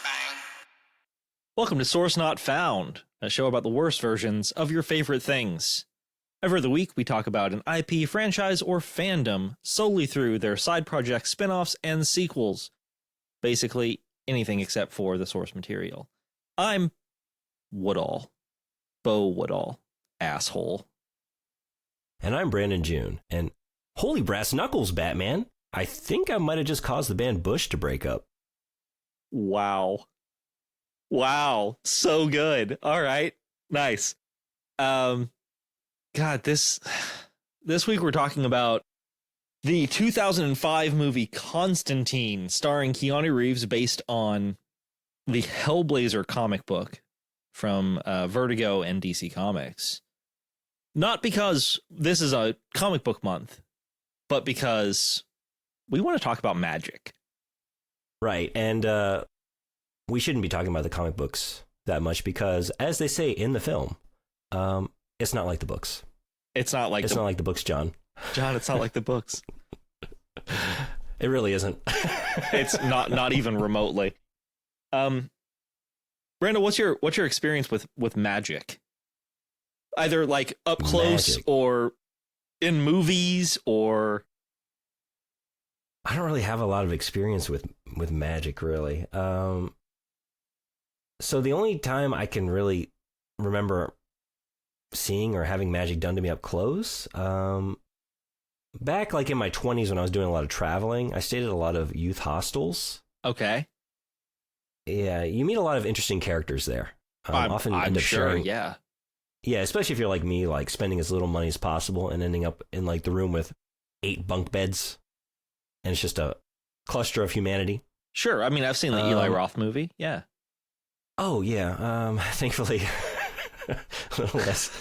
Bang. Welcome to Source Not Found, a show about the worst versions of your favorite things. Every other week, we talk about an IP, franchise, or fandom solely through their side projects, spin-offs, and sequels. Basically, anything except for the source material. I'm Woodall. Bo Woodall. Asshole. And I'm Brandon June. And holy brass knuckles, Batman. I think I might have just caused the band Bush to break up. Wow. So good. All right. Nice. God, this week we're talking about the 2005 movie Constantine, starring Keanu Reeves, based on the Hellblazer comic book from Vertigo and DC Comics. Not because this is a comic book month, but because we want to talk about magic. Right, and we shouldn't be talking about the comic books that much because, as they say in the film, it's not like the books. It's not like the books, John. John, it's not like the books. It really isn't. It's not even remotely. Brandon, what's your experience with magic? Either like up close Magic. or in movies, or I don't really have a lot of experience with magic, really. So the only time I can really remember seeing or having magic done to me up close, back like in my 20s when I was doing a lot of traveling, I stayed at a lot of youth hostels. okay. Yeah, you meet a lot of interesting characters there. I'm end up sure. sharing, Yeah. yeah, especially if you're like me, like spending as little money as possible and ending up in like the room with 8 bunk beds, and it's just a cluster of humanity. Sure. I mean, I've seen the Eli Roth movie. Yeah. Oh yeah, thankfully a little less.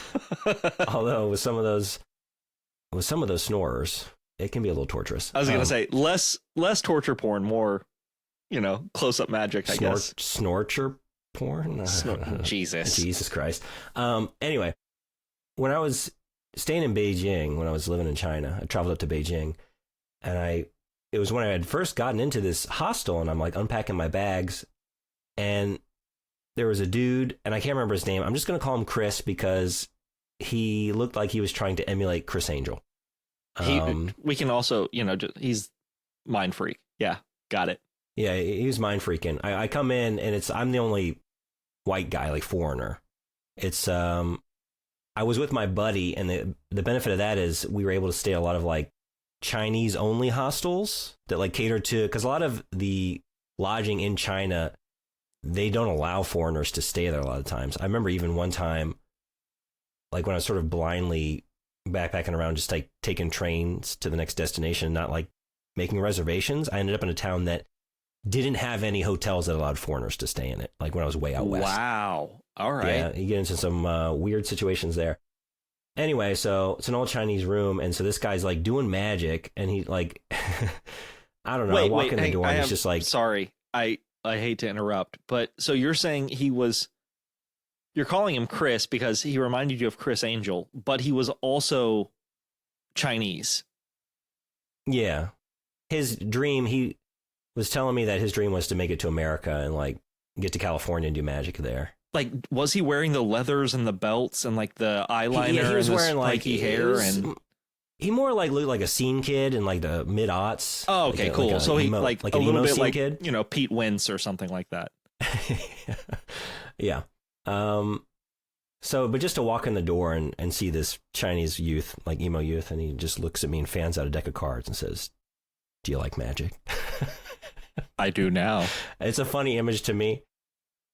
Although with some of those snorers, it can be a little torturous. I was gonna say less torture porn, more, close up magic. I guess snorcher porn. Jesus Christ. Anyway, when I was staying in Beijing, when I was living in China, I traveled up to Beijing, and it was when I had first gotten into this hostel, and I'm like unpacking my bags, and there was a dude, and I can't remember his name. I'm just going to call him Chris because he looked like he was trying to emulate Chris Angel. We can also, he's mind freak. Yeah, got it. Yeah, he was mind freaking. I come in, and I'm the only white guy, like foreigner. It's I was with my buddy, and the benefit of that is we were able to stay at a lot of like Chinese only hostels that like cater to, because a lot of the lodging in China, they don't allow foreigners to stay there a lot of times. I remember even one time, like when I was sort of blindly backpacking around, just like taking trains to the next destination, not like making reservations. I ended up in a town that didn't have any hotels that allowed foreigners to stay in it. Like when I was way out west. Wow. All right. Yeah, you get into some weird situations there. Anyway, so it's an old Chinese room, and so this guy's like doing magic, and he like, I don't know. I walk in the door, and he's just like, sorry, I hate to interrupt, but so you're saying you're calling him Chris because he reminded you of Chris Angel, but he was also Chinese. Yeah. His dream, he was telling me that his dream was to make it to America and like get to California and do magic there. Like, was he wearing the leathers and the belts and like the eyeliner? He was and wearing like hair, and he more like looked like a scene kid in like the mid-aughts. Oh, okay, like cool. Like so he emo, like a little emo bit scene like kid. Pete Wentz or something like that. Yeah. So, but just to walk in the door and see this Chinese youth, like emo youth, and he just looks at me and fans out a deck of cards and says, "Do you like magic?" I do now. It's a funny image to me.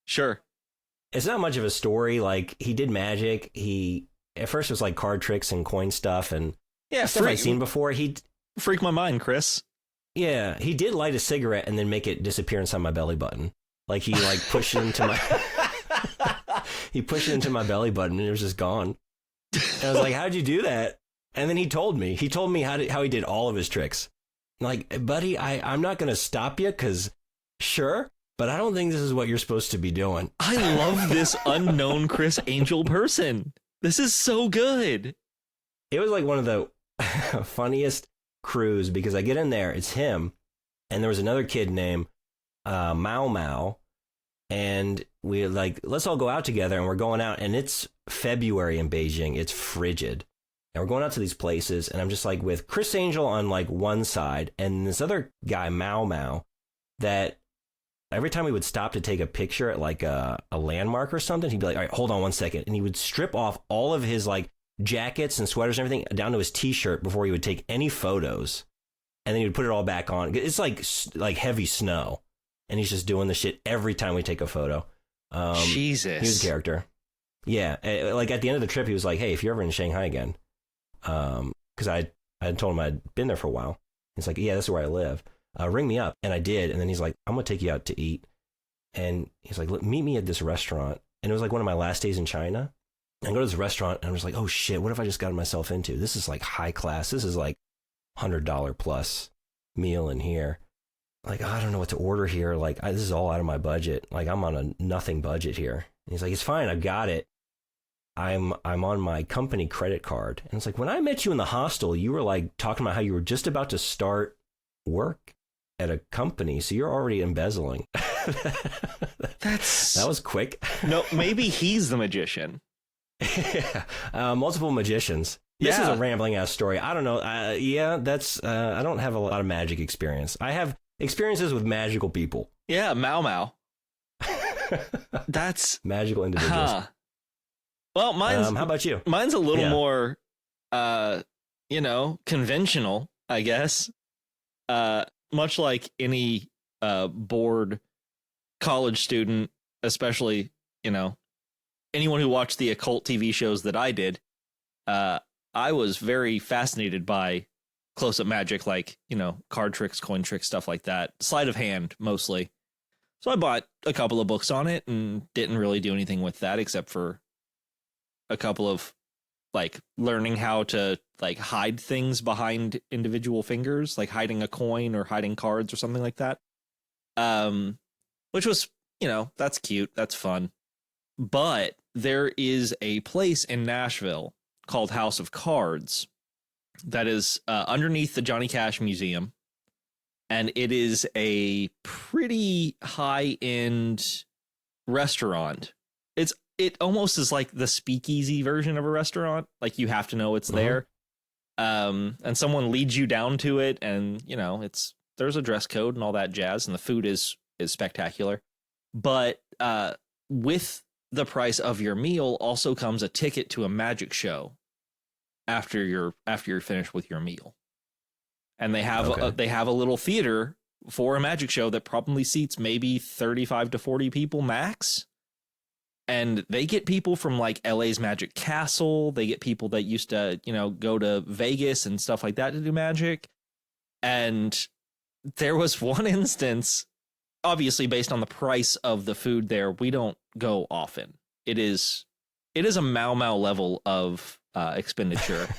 Sure. It's not much of a story. Like, he did magic. He at first it was like card tricks and coin stuff and stuff I've seen before. He freak my mind, Chris. Yeah, he did light a cigarette and then make it disappear inside my belly button. Like he like pushed it into my he pushed it into my belly button and it was just gone. And I was like, "How'd you do that?" And then he told me how he did all of his tricks. I'm like, "Buddy, I'm not going to stop you because sure, but I don't think this is what you're supposed to be doing." I love this unknown Chris Angel person. This is so good. It was like one of the funniest crews because I get in there, it's him, and there was another kid named Mau Mau, and we're like, let's all go out together. And we're going out, and it's February in Beijing. It's frigid. And we're going out to these places, and I'm just like with Chris Angel on like one side, and this other guy, Mau Mau, that every time we would stop to take a picture at like a landmark or something, he'd be like, all right, hold on one second. And he would strip off all of his like jackets and sweaters and everything down to his t-shirt before he would take any photos. And then he would put it all back on. It's like heavy snow. And he's just doing the shit every time we take a photo. Jesus. He was a character. Yeah. Like at the end of the trip, he was like, hey, if you're ever in Shanghai again, because I had told him I'd been there for a while. He's like, yeah, that's where I live. Ring me up. And I did. And then he's like, I'm going to take you out to eat. And he's like, look, meet me at this restaurant. And it was like one of my last days in China. And I go to this restaurant and I'm just like, oh shit, what have I just gotten myself into? This is like high class. This is like $100 plus meal in here. Like, I don't know what to order here. Like, this is all out of my budget. Like, I'm on a nothing budget here. And he's like, it's fine. I've got it. I'm on my company credit card. And it's like, when I met you in the hostel, you were like talking about how you were just about to start work at a company. So you're already embezzling. That was quick. No, maybe he's the magician. Yeah. Multiple magicians. This is a rambling ass story. I don't know. I don't have a lot of magic experience. I have experiences with magical people. Yeah, Mau Mau. That's magical individuals. Well, mine's how about you? Mine's a little more conventional, I guess. Much like any bored college student, especially, anyone who watched the occult TV shows that I did, I was very fascinated by close-up magic, like, card tricks, coin tricks, stuff like that. Sleight of hand, mostly. So I bought a couple of books on it and didn't really do anything with that except for a couple of, like, learning how to, like, hide things behind individual fingers, like hiding a coin or hiding cards or something like that. Which was, that's cute. That's fun. But there is a place in Nashville called House of Cards that is underneath the Johnny Cash Museum. And it is a pretty high-end restaurant. It almost is like the speakeasy version of a restaurant. Like, you have to know it's there. And someone leads you down to it, and, there's a dress code and all that jazz, and the food is spectacular. But with the price of your meal also comes a ticket to a magic show after you're finished with your meal. And they have a little theater for a magic show that probably seats maybe 35 to 40 people max. And they get people from like LA's Magic Castle. They get people that used to, go to Vegas and stuff like that to do magic. And there was one instance, obviously based on the price of the food there, we don't go often. It is a Mau Mau level of expenditure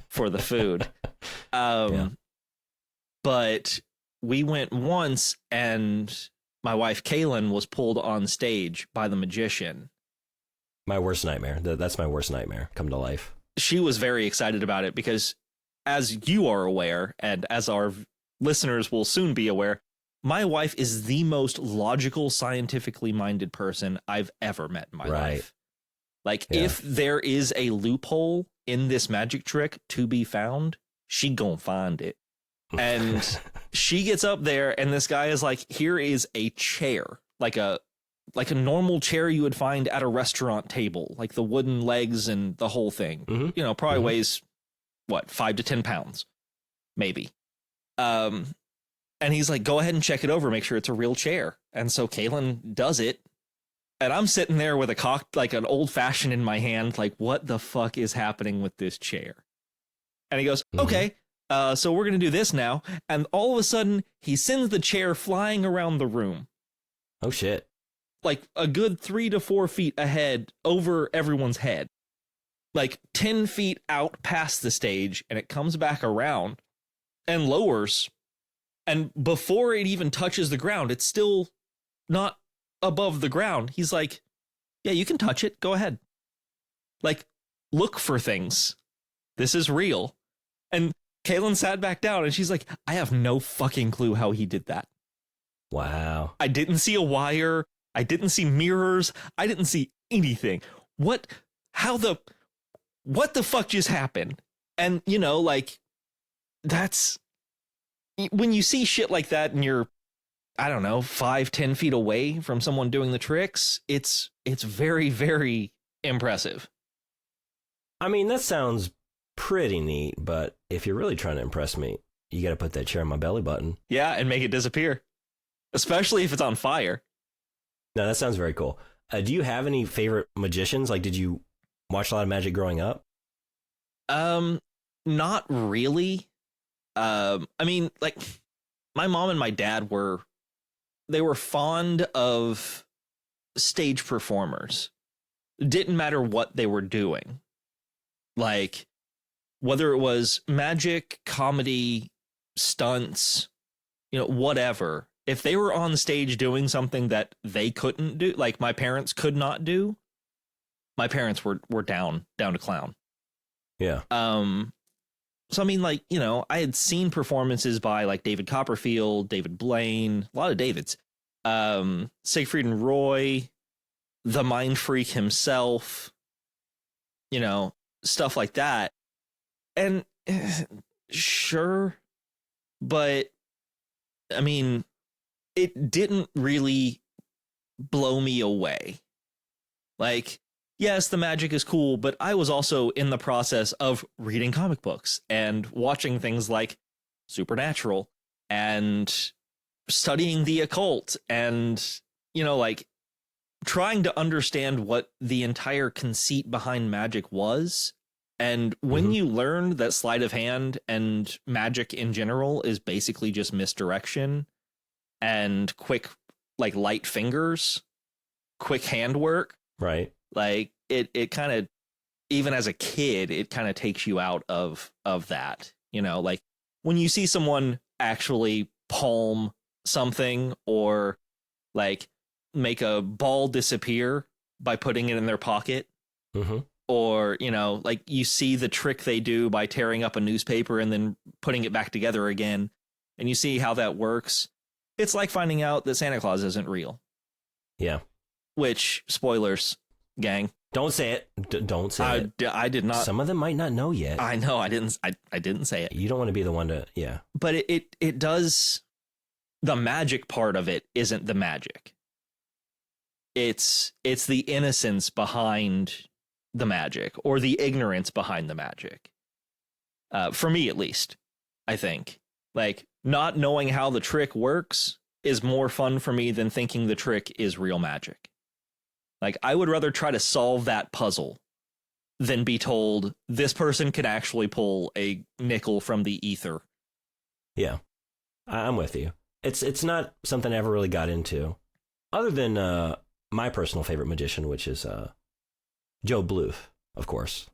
for the food. But we went once, and my wife Kaylin was pulled on stage by the magician. My worst nightmare. That's my worst nightmare come to life. She was very excited about it because, as you are aware, and as our listeners will soon be aware, my wife is the most logical, scientifically minded person I've ever met in my life. Like, if there is a loophole in this magic trick to be found, she gonna find it. And she gets up there, and this guy is like, here is a chair, like a normal chair you would find at a restaurant table, like the wooden legs and the whole thing. Probably weighs, 5 to 10 pounds, maybe. And he's like, go ahead and check it over, make sure it's a real chair. And so Kaylin does it. And I'm sitting there with an old fashioned in my hand, like, what the fuck is happening with this chair? And he goes, okay, so we're going to do this now. And all of a sudden, he sends the chair flying around the room. Oh, shit. Like a good 3 to 4 feet ahead over everyone's head. Like 10 feet out past the stage, and it comes back around and lowers. And before it even touches the ground, it's still not above the ground. He's like, yeah, you can touch it. Go ahead. Like, look for things. This is real. And Kaylin sat back down, and she's like, I have no fucking clue how he did that. Wow. I didn't see a wire. I didn't see mirrors. I didn't see anything. What the fuck just happened? And, you know, like, that's when you see shit like that and you're, I don't know, 5-10 feet away from someone doing the tricks, it's very, very impressive. I mean, that sounds pretty neat, but if you're really trying to impress me, you got to put that chair on my belly button. Yeah, and make it disappear, especially if it's on fire. No, that sounds very cool. Do you have any favorite magicians? Like, did you watch a lot of magic growing up? Not really. I mean, like, my mom and my dad were fond of stage performers. It didn't matter what they were doing. Like, whether it was magic, comedy, stunts, you know, whatever. If they were on stage doing something that they couldn't do, like my parents could not do, my parents were down to clown. Yeah. So, I mean, like, you know, I had seen performances by like David Copperfield, David Blaine, a lot of Davids, Siegfried and Roy, the Mind Freak himself, you know, stuff like that. And sure, but I mean, it didn't really blow me away. Like, yes, the magic is cool, but I was also in the process of reading comic books and watching things like Supernatural and studying the occult and, you know, like trying to understand what the entire conceit behind magic was. And when you learn that sleight of hand and magic in general is basically just misdirection and quick, like light fingers, quick handwork. Right. Like it kind of, even as a kid, it kind of takes you out of that, you know, like when you see someone actually palm something or like make a ball disappear by putting it in their pocket. Or, you know, like you see the trick they do by tearing up a newspaper and then putting it back together again. And you see how that works. It's like finding out that Santa Claus isn't real. Yeah. Which, spoilers, gang. Don't say it. Don't say it. I did not. Some of them might not know yet. I know. I didn't say it. You don't want to be the one to, yeah. But it does. The magic part of it isn't the magic. It's the innocence behind the magic, or the ignorance behind the magic. For me, at least, I think. Like, not knowing how the trick works is more fun for me than thinking the trick is real magic. Like, I would rather try to solve that puzzle than be told this person can actually pull a nickel from the ether. Yeah, I'm with you. It's not something I ever really got into, other than my personal favorite magician, which is Joe Bluth, of course.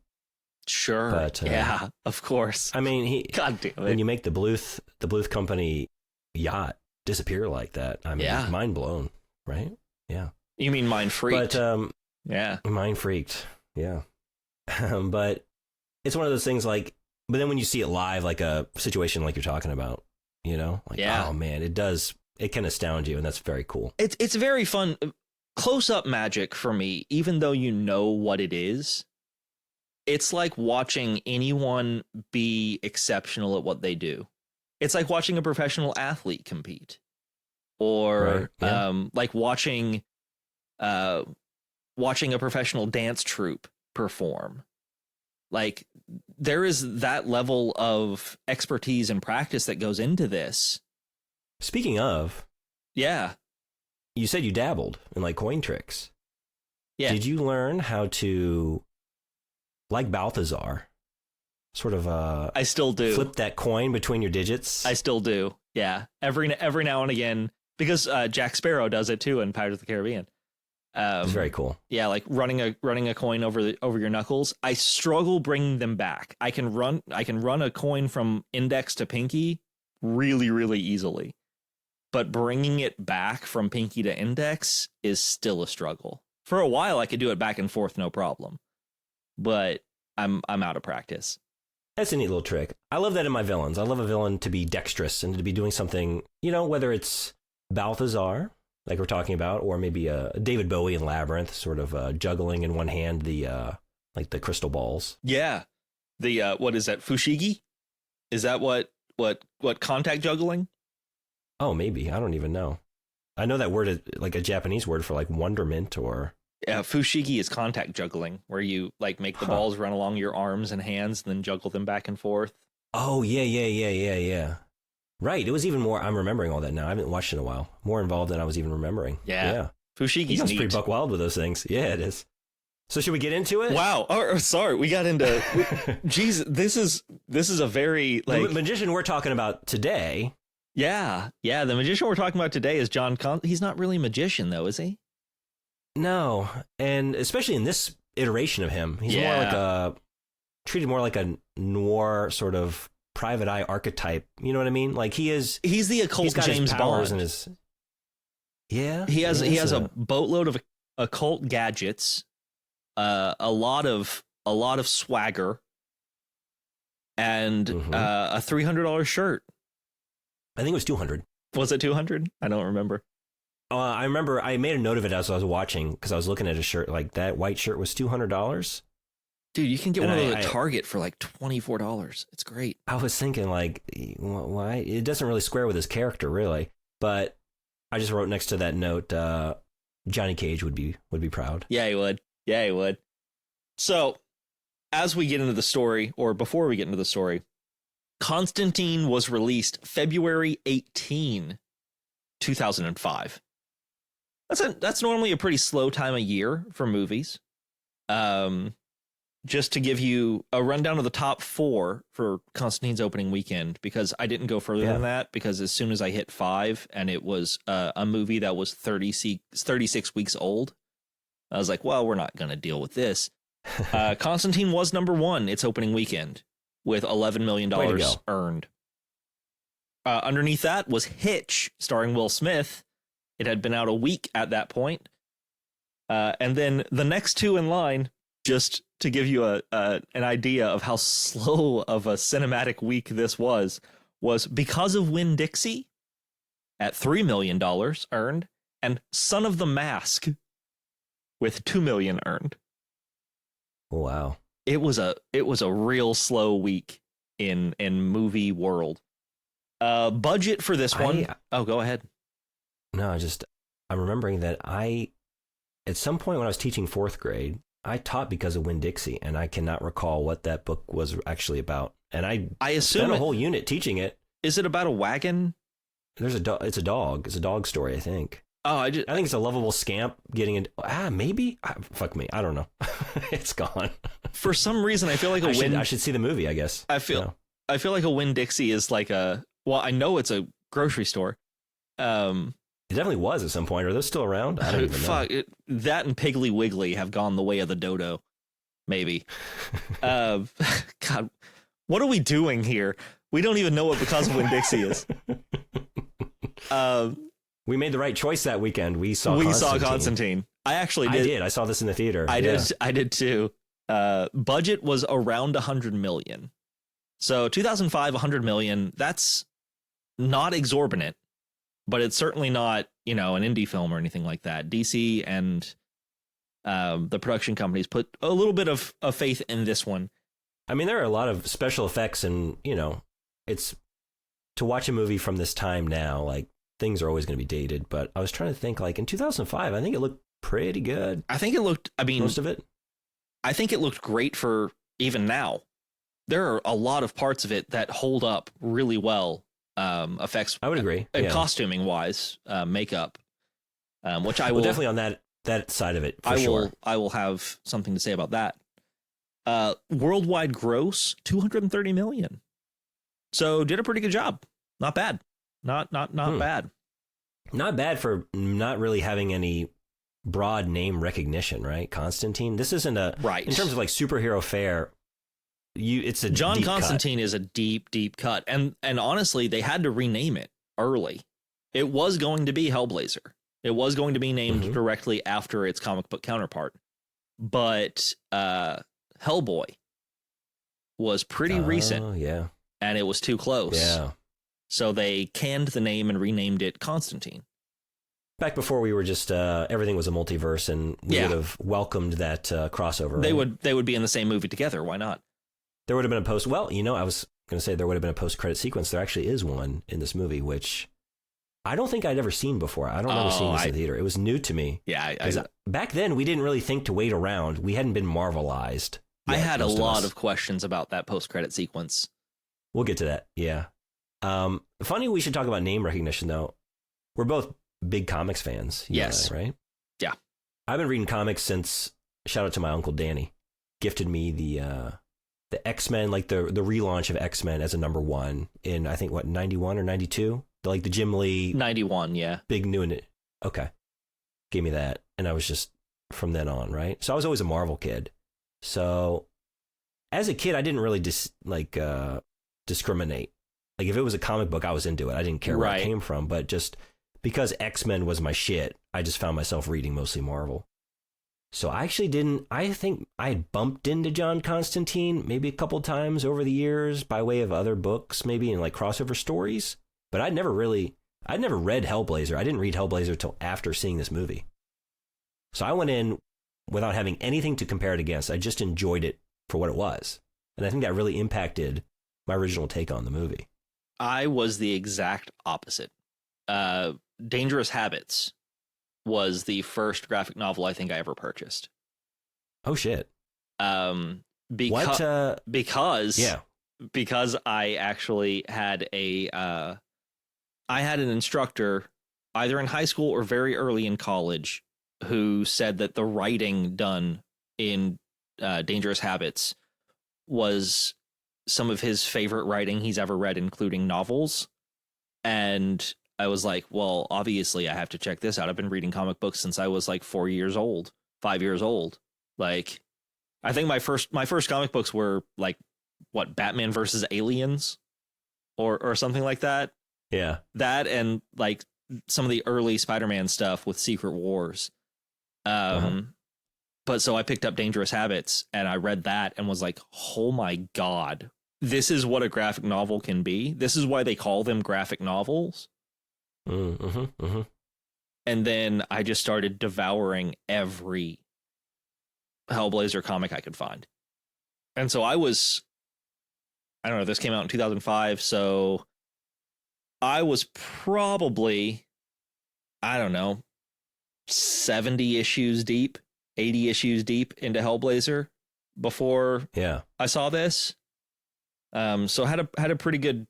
Sure. But, yeah, of course. I mean, God damn it. When you make the Bluth Company yacht disappear like that, I mean, yeah. Mind blown, right? Yeah. You mean mind freaked? But yeah, mind freaked. Yeah. But it's one of those things like, but then when you see it live, like a situation like you're talking about, you know, like, yeah. Oh man, it can astound you, and that's very cool. It's very fun. Close-up magic for me, even though you know what it is, it's like watching anyone be exceptional at what they do. It's like watching a professional athlete compete, or right. Yeah. Like watching a professional dance troupe perform. Like, there is that level of expertise and practice that goes into this. Speaking of, yeah. You said you dabbled in like coin tricks. Yeah. Did you learn how to, like Balthazar, sort of I still do. Flip that coin between your digits? I still do. Yeah. Every now and again, because Jack Sparrow does it too in Pirates of the Caribbean. It's very cool. Yeah, like running a coin over your knuckles. I struggle bringing them back. I can run a coin from index to pinky really, really easily. But bringing it back from pinky to index is still a struggle. For a while, I could do it back and forth, no problem. But I'm out of practice. That's a neat little trick. I love that in my villains. I love a villain to be dexterous and to be doing something, you know, whether it's Balthazar, like we're talking about, or maybe David Bowie in Labyrinth, sort of juggling in one hand the like the crystal balls. Yeah. The what is that? Fushigi? Is that what contact juggling? Oh, maybe. I don't even know. I know that word is like a Japanese word for like wonderment or. Yeah, fushigi is contact juggling, where you like make the balls run along your arms and hands and then juggle them back and forth. Oh, yeah. Right. It was even more. I'm remembering all that now. I haven't watched it in a while. More involved than I was even remembering. Yeah. Fushigi's sounds neat. pretty buck wild with those things. Yeah, it is. So should we get into it? Wow. Oh, sorry. We got into. Jeez, this is a very like the magician we're talking about today. Yeah. The magician we're talking about today is John He's not really a magician, though, is he? No, and especially in this iteration of him, he's treated more like a noir sort of private eye archetype. You know what I mean? Like he's the occult James Bond. He has a boatload of occult gadgets, a lot of swagger, and a $300 shirt. I think it was 200. Was it 200? I don't remember. I remember I made a note of it as I was watching because I was looking at a shirt like that white shirt was $200. Dude, you can get one of those at Target for like $24. It's great. I was thinking like, why? It doesn't really square with his character, really. But I just wrote next to that note, Johnny Cage would be proud. Yeah, he would. So, as we get into the story, or before we get into the story, Constantine was released February 18, 2005. That's normally a pretty slow time of year for movies. Just to give you a rundown of the top 4 for Constantine's opening weekend, because I didn't go further than that, because as soon as I hit 5 and it was a movie that was 36 weeks old, I was like, well, we're not going to deal with this. Constantine was number 1 its opening weekend with $11 million earned. Underneath that was Hitch, starring Will Smith. It had been out a week at that point. And then the next 2 in line, just to give you an idea of how slow of a cinematic week this was Because of Winn-Dixie at $3 million earned, and Son of the Mask with $2 million earned. Wow. It was a real slow week in movie world. Budget for this one. Go ahead. No, I'm remembering that at some point when I was teaching 4th grade, I taught Because of Winn-Dixie, and I cannot recall what that book was actually about. And I assume spent a whole unit teaching it. Is it about a wagon? It's a dog. It's a dog story, I think. Oh, I think it's a lovable scamp getting into. Maybe. Fuck me. I don't know. It's gone. For some reason, I feel like I should see the movie, I guess. I feel like a Winn-Dixie is like I know it's a grocery store. It definitely was at some point. Are those still around? I don't even know. That and Piggly Wiggly have gone the way of the dodo. Maybe. God, what are we doing here? We don't even know what Because of Winn-Dixie is. We made the right choice that weekend. We saw Constantine. I actually did. I did. I saw this in the theater. I did too. Budget was around $100 million. So 2005, $100 million. That's not exorbitant, but it's certainly not, an indie film or anything like that. DC and the production companies put a little bit of faith in this one. I mean, there are a lot of special effects, and it's to watch a movie from this time now, like things are always going to be dated. But I was trying to think, like in 2005, I think it looked pretty good. I think it looked. I mean, most of it. I think it looked great for even now. There are a lot of parts of it that hold up really well. Effects, I would agree, and costuming wise, makeup, which I will definitely on that side of it. Sure. I will have something to say about that. Worldwide gross $230 million, so did a pretty good job. Not bad, not bad. Not bad for not really having any broad name recognition, right? Constantine. This isn't a right in terms of like superhero fare. It's a John deep Constantine cut. Is a deep cut, and honestly, they had to rename it early. It was going to be Hellblazer. It was going to be named directly after its comic book counterpart, but Hellboy was pretty recent. Yeah, and it was too close. Yeah, so they canned the name and renamed it Constantine. Back before we were just everything was a multiverse, and we would have welcomed that crossover. They would be in the same movie together. Why not? There would have been a post. Well, I was going to say there would have been a post-credit sequence. There actually is one in this movie, which I don't think I'd ever seen before. I don't remember seeing this in the theater. It was new to me. Yeah, back then we didn't really think to wait around. We hadn't been Marvelized. I had a lot of questions about that post-credit sequence. We'll get to that. Yeah. Funny we should talk about name recognition, though. We're both big comics fans. Yes. Right? Yeah. I've been reading comics since, shout out to my Uncle Danny, gifted me the X-Men, like the relaunch of X-Men as a #1 in, I think, 91 or 92? The Jim Lee. 91, yeah. Big new in it. Okay. Gave me that. And I was just from then on, right? So I was always a Marvel kid. So as a kid, I didn't really discriminate. Like if it was a comic book, I was into it. I didn't care where it came from, but just because X-Men was my shit, I just found myself reading mostly Marvel. So I actually didn't, I think I had bumped into John Constantine maybe a couple times over the years by way of other books, maybe in like crossover stories, but I'd never read Hellblazer. I didn't read Hellblazer till after seeing this movie. So I went in without having anything to compare it against. I just enjoyed it for what it was. And I think that really impacted my original take on the movie. I was the exact opposite. Dangerous Habits was the first graphic novel I think I ever purchased. Oh shit. Because I actually had I had an instructor either in high school or very early in college who said that the writing done in Dangerous Habits was some of his favorite writing he's ever read, including novels. And I was like, well, obviously I have to check this out. I've been reading comic books since I was like 5 years old. Like, I think my first comic books were like, what, Batman versus Aliens or something like that. Yeah. That and like some of the early Spider-Man stuff with Secret Wars. But so I picked up Dangerous Habits and I read that and was like, oh my God, this is what a graphic novel can be. This is why they call them graphic novels. And then I just started devouring every Hellblazer comic I could find. And so I don't know, this came out in 2005. So I was probably, 70 issues deep, 80 issues deep into Hellblazer before I saw this. So had a pretty good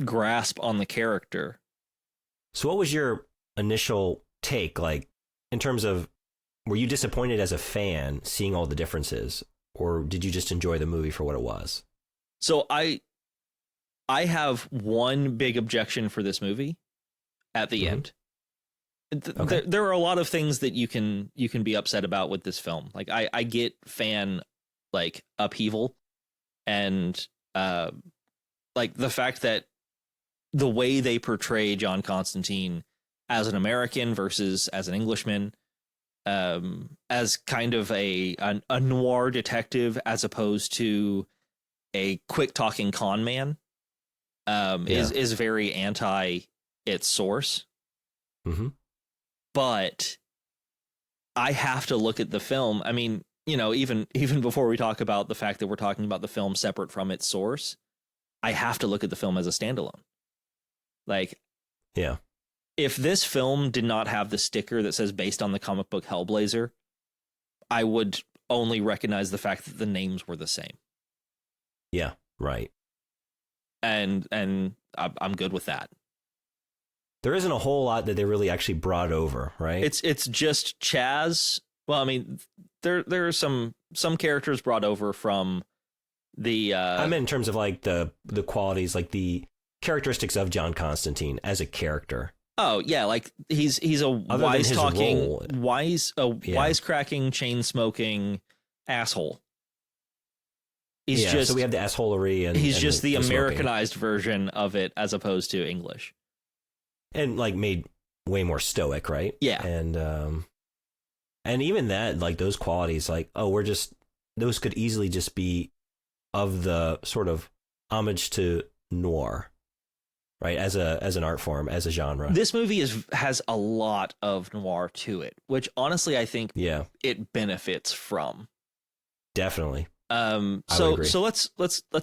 grasp on the character. So what was your initial take, like, in terms of, were you disappointed as a fan seeing all the differences, or did you just enjoy the movie for what it was? So I have one big objection for this movie at the end. There are a lot of things that you can be upset about with this film. Like I get fan like upheaval and like the fact that the way they portray John Constantine as an American versus as an Englishman, as kind of a noir detective as opposed to a quick talking con man, is very anti its source. But I have to look at the film. I mean, even before we talk about the fact that we're talking about the film separate from its source, I have to look at the film as a standalone. Like, if this film did not have the sticker that says based on the comic book Hellblazer, I would only recognize the fact that the names were the same. Yeah, right. And I'm good with that. There isn't a whole lot that they really actually brought over, right? It's just Chaz. Well, I mean, there are some characters brought over from the. I meant in terms of like the qualities, like the characteristics of John Constantine as a character. Oh yeah, like he's a wisecracking, chain smoking asshole. So we have the assholery, and he's just the smoking. Americanized version of it as opposed to English. And like made way more stoic, right? Yeah. And even that, like those qualities, like, those could easily just be of the sort of homage to noir. right? As an art form, as a genre. This movie has a lot of noir to it, which honestly I think it benefits from. Definitely. So let's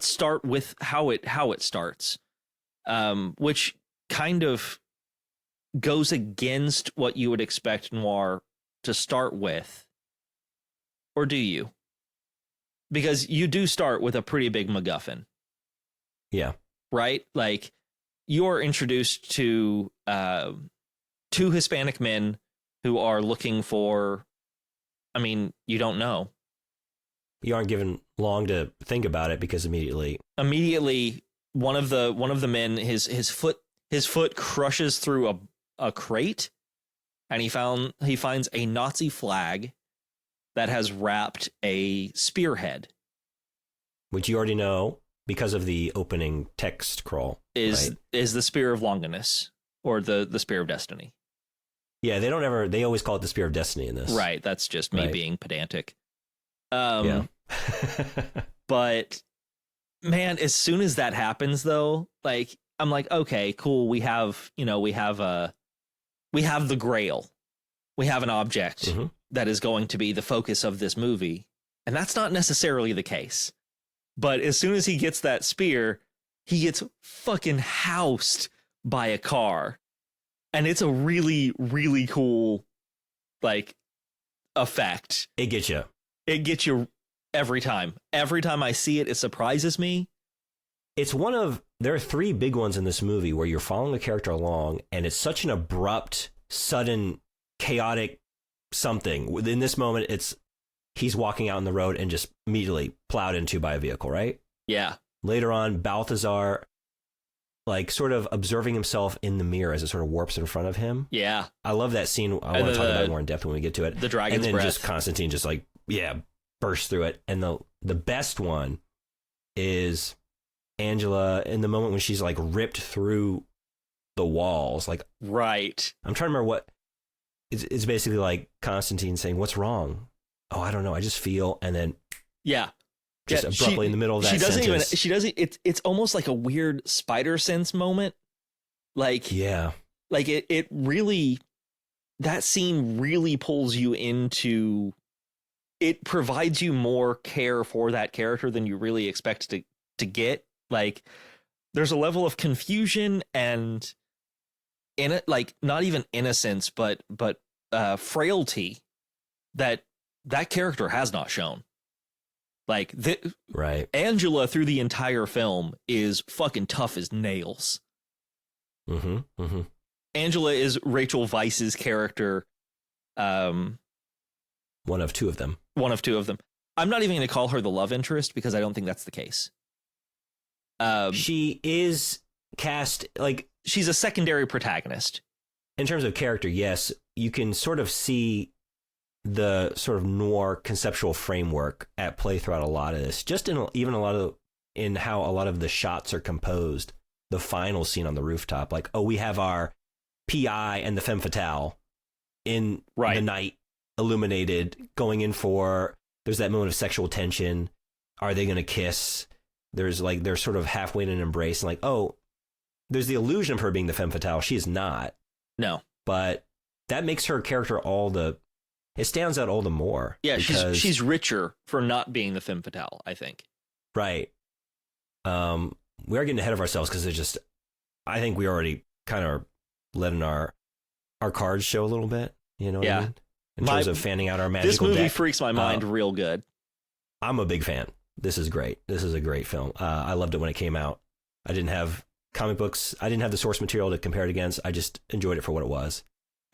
start with how it starts, which kind of goes against what you would expect noir to start with. Or do you? Because you do start with a pretty big MacGuffin. Yeah. Right? Like, you're introduced to two Hispanic men who are looking for, I mean, you don't know. You aren't given long to think about it because immediately one of the men, his foot crushes through a crate, and he finds a Nazi flag that has wrapped a spearhead, which you already know because of the opening text crawl is the Spear of Longinus, or the Spear of Destiny. Yeah, they always call it the Spear of Destiny in this. Right, that's just me being pedantic. Yeah. But man, as soon as that happens though, like, I'm like, okay, cool, we have the Grail. We have an object that is going to be the focus of this movie. And that's not necessarily the case. But as soon as he gets that spear, he gets fucking housed by a car. And it's a really, really cool, like, effect. It gets you. It gets you every time. Every time I see it, it surprises me. It's there are three big ones in this movie where you're following a character along, and it's such an abrupt, sudden, chaotic something. In this moment, he's walking out on the road and just immediately plowed into by a vehicle, right? Yeah. Later on, Balthazar, like, sort of observing himself in the mirror as it sort of warps in front of him. Yeah. I love that scene. I want to talk about it more in depth when we get to it. The dragon's breath. And then just Constantine just like, bursts through it. And the best one is Angela in the moment when she's like ripped through the walls. Like, right. I'm trying to remember what it's basically like Constantine saying, "What's wrong?" "Oh, I don't know. I just feel," and then just abruptly in the middle of that sentence. It's almost like a weird spider sense moment. Like, like it really, that scene really pulls you into, it provides you more care for that character than you really expect to get. Like, there's a level of confusion and in it, like, not even innocence, but frailty that character has not shown. Like, Angela through the entire film is fucking tough as nails. Angela is Rachel Weisz's character. One of two of them. I'm not even going to call her the love interest because I don't think that's the case. She is cast like, she's a secondary protagonist. In terms of character, yes. You can sort of see the sort of noir conceptual framework at play throughout a lot of this. Just in how a lot of the shots are composed. The final scene on the rooftop, like, we have our PI and the femme fatale in the night, illuminated, going in for. There's that moment of sexual tension. Are they going to kiss? They're sort of halfway in an embrace, and like, there's the illusion of her being the femme fatale. She is not. No. But that makes her character it stands out all the more. Yeah, she's richer for not being the femme fatale, I think. Right. We are getting ahead of ourselves because I think we already kind of letting our cards show a little bit. You know what I mean? In terms of fanning out our magical deck. This movie freaks my mind real good. I'm a big fan. This is great. This is a great film. I loved it when it came out. I didn't have comic books. I didn't have the source material to compare it against. I just enjoyed it for what it was.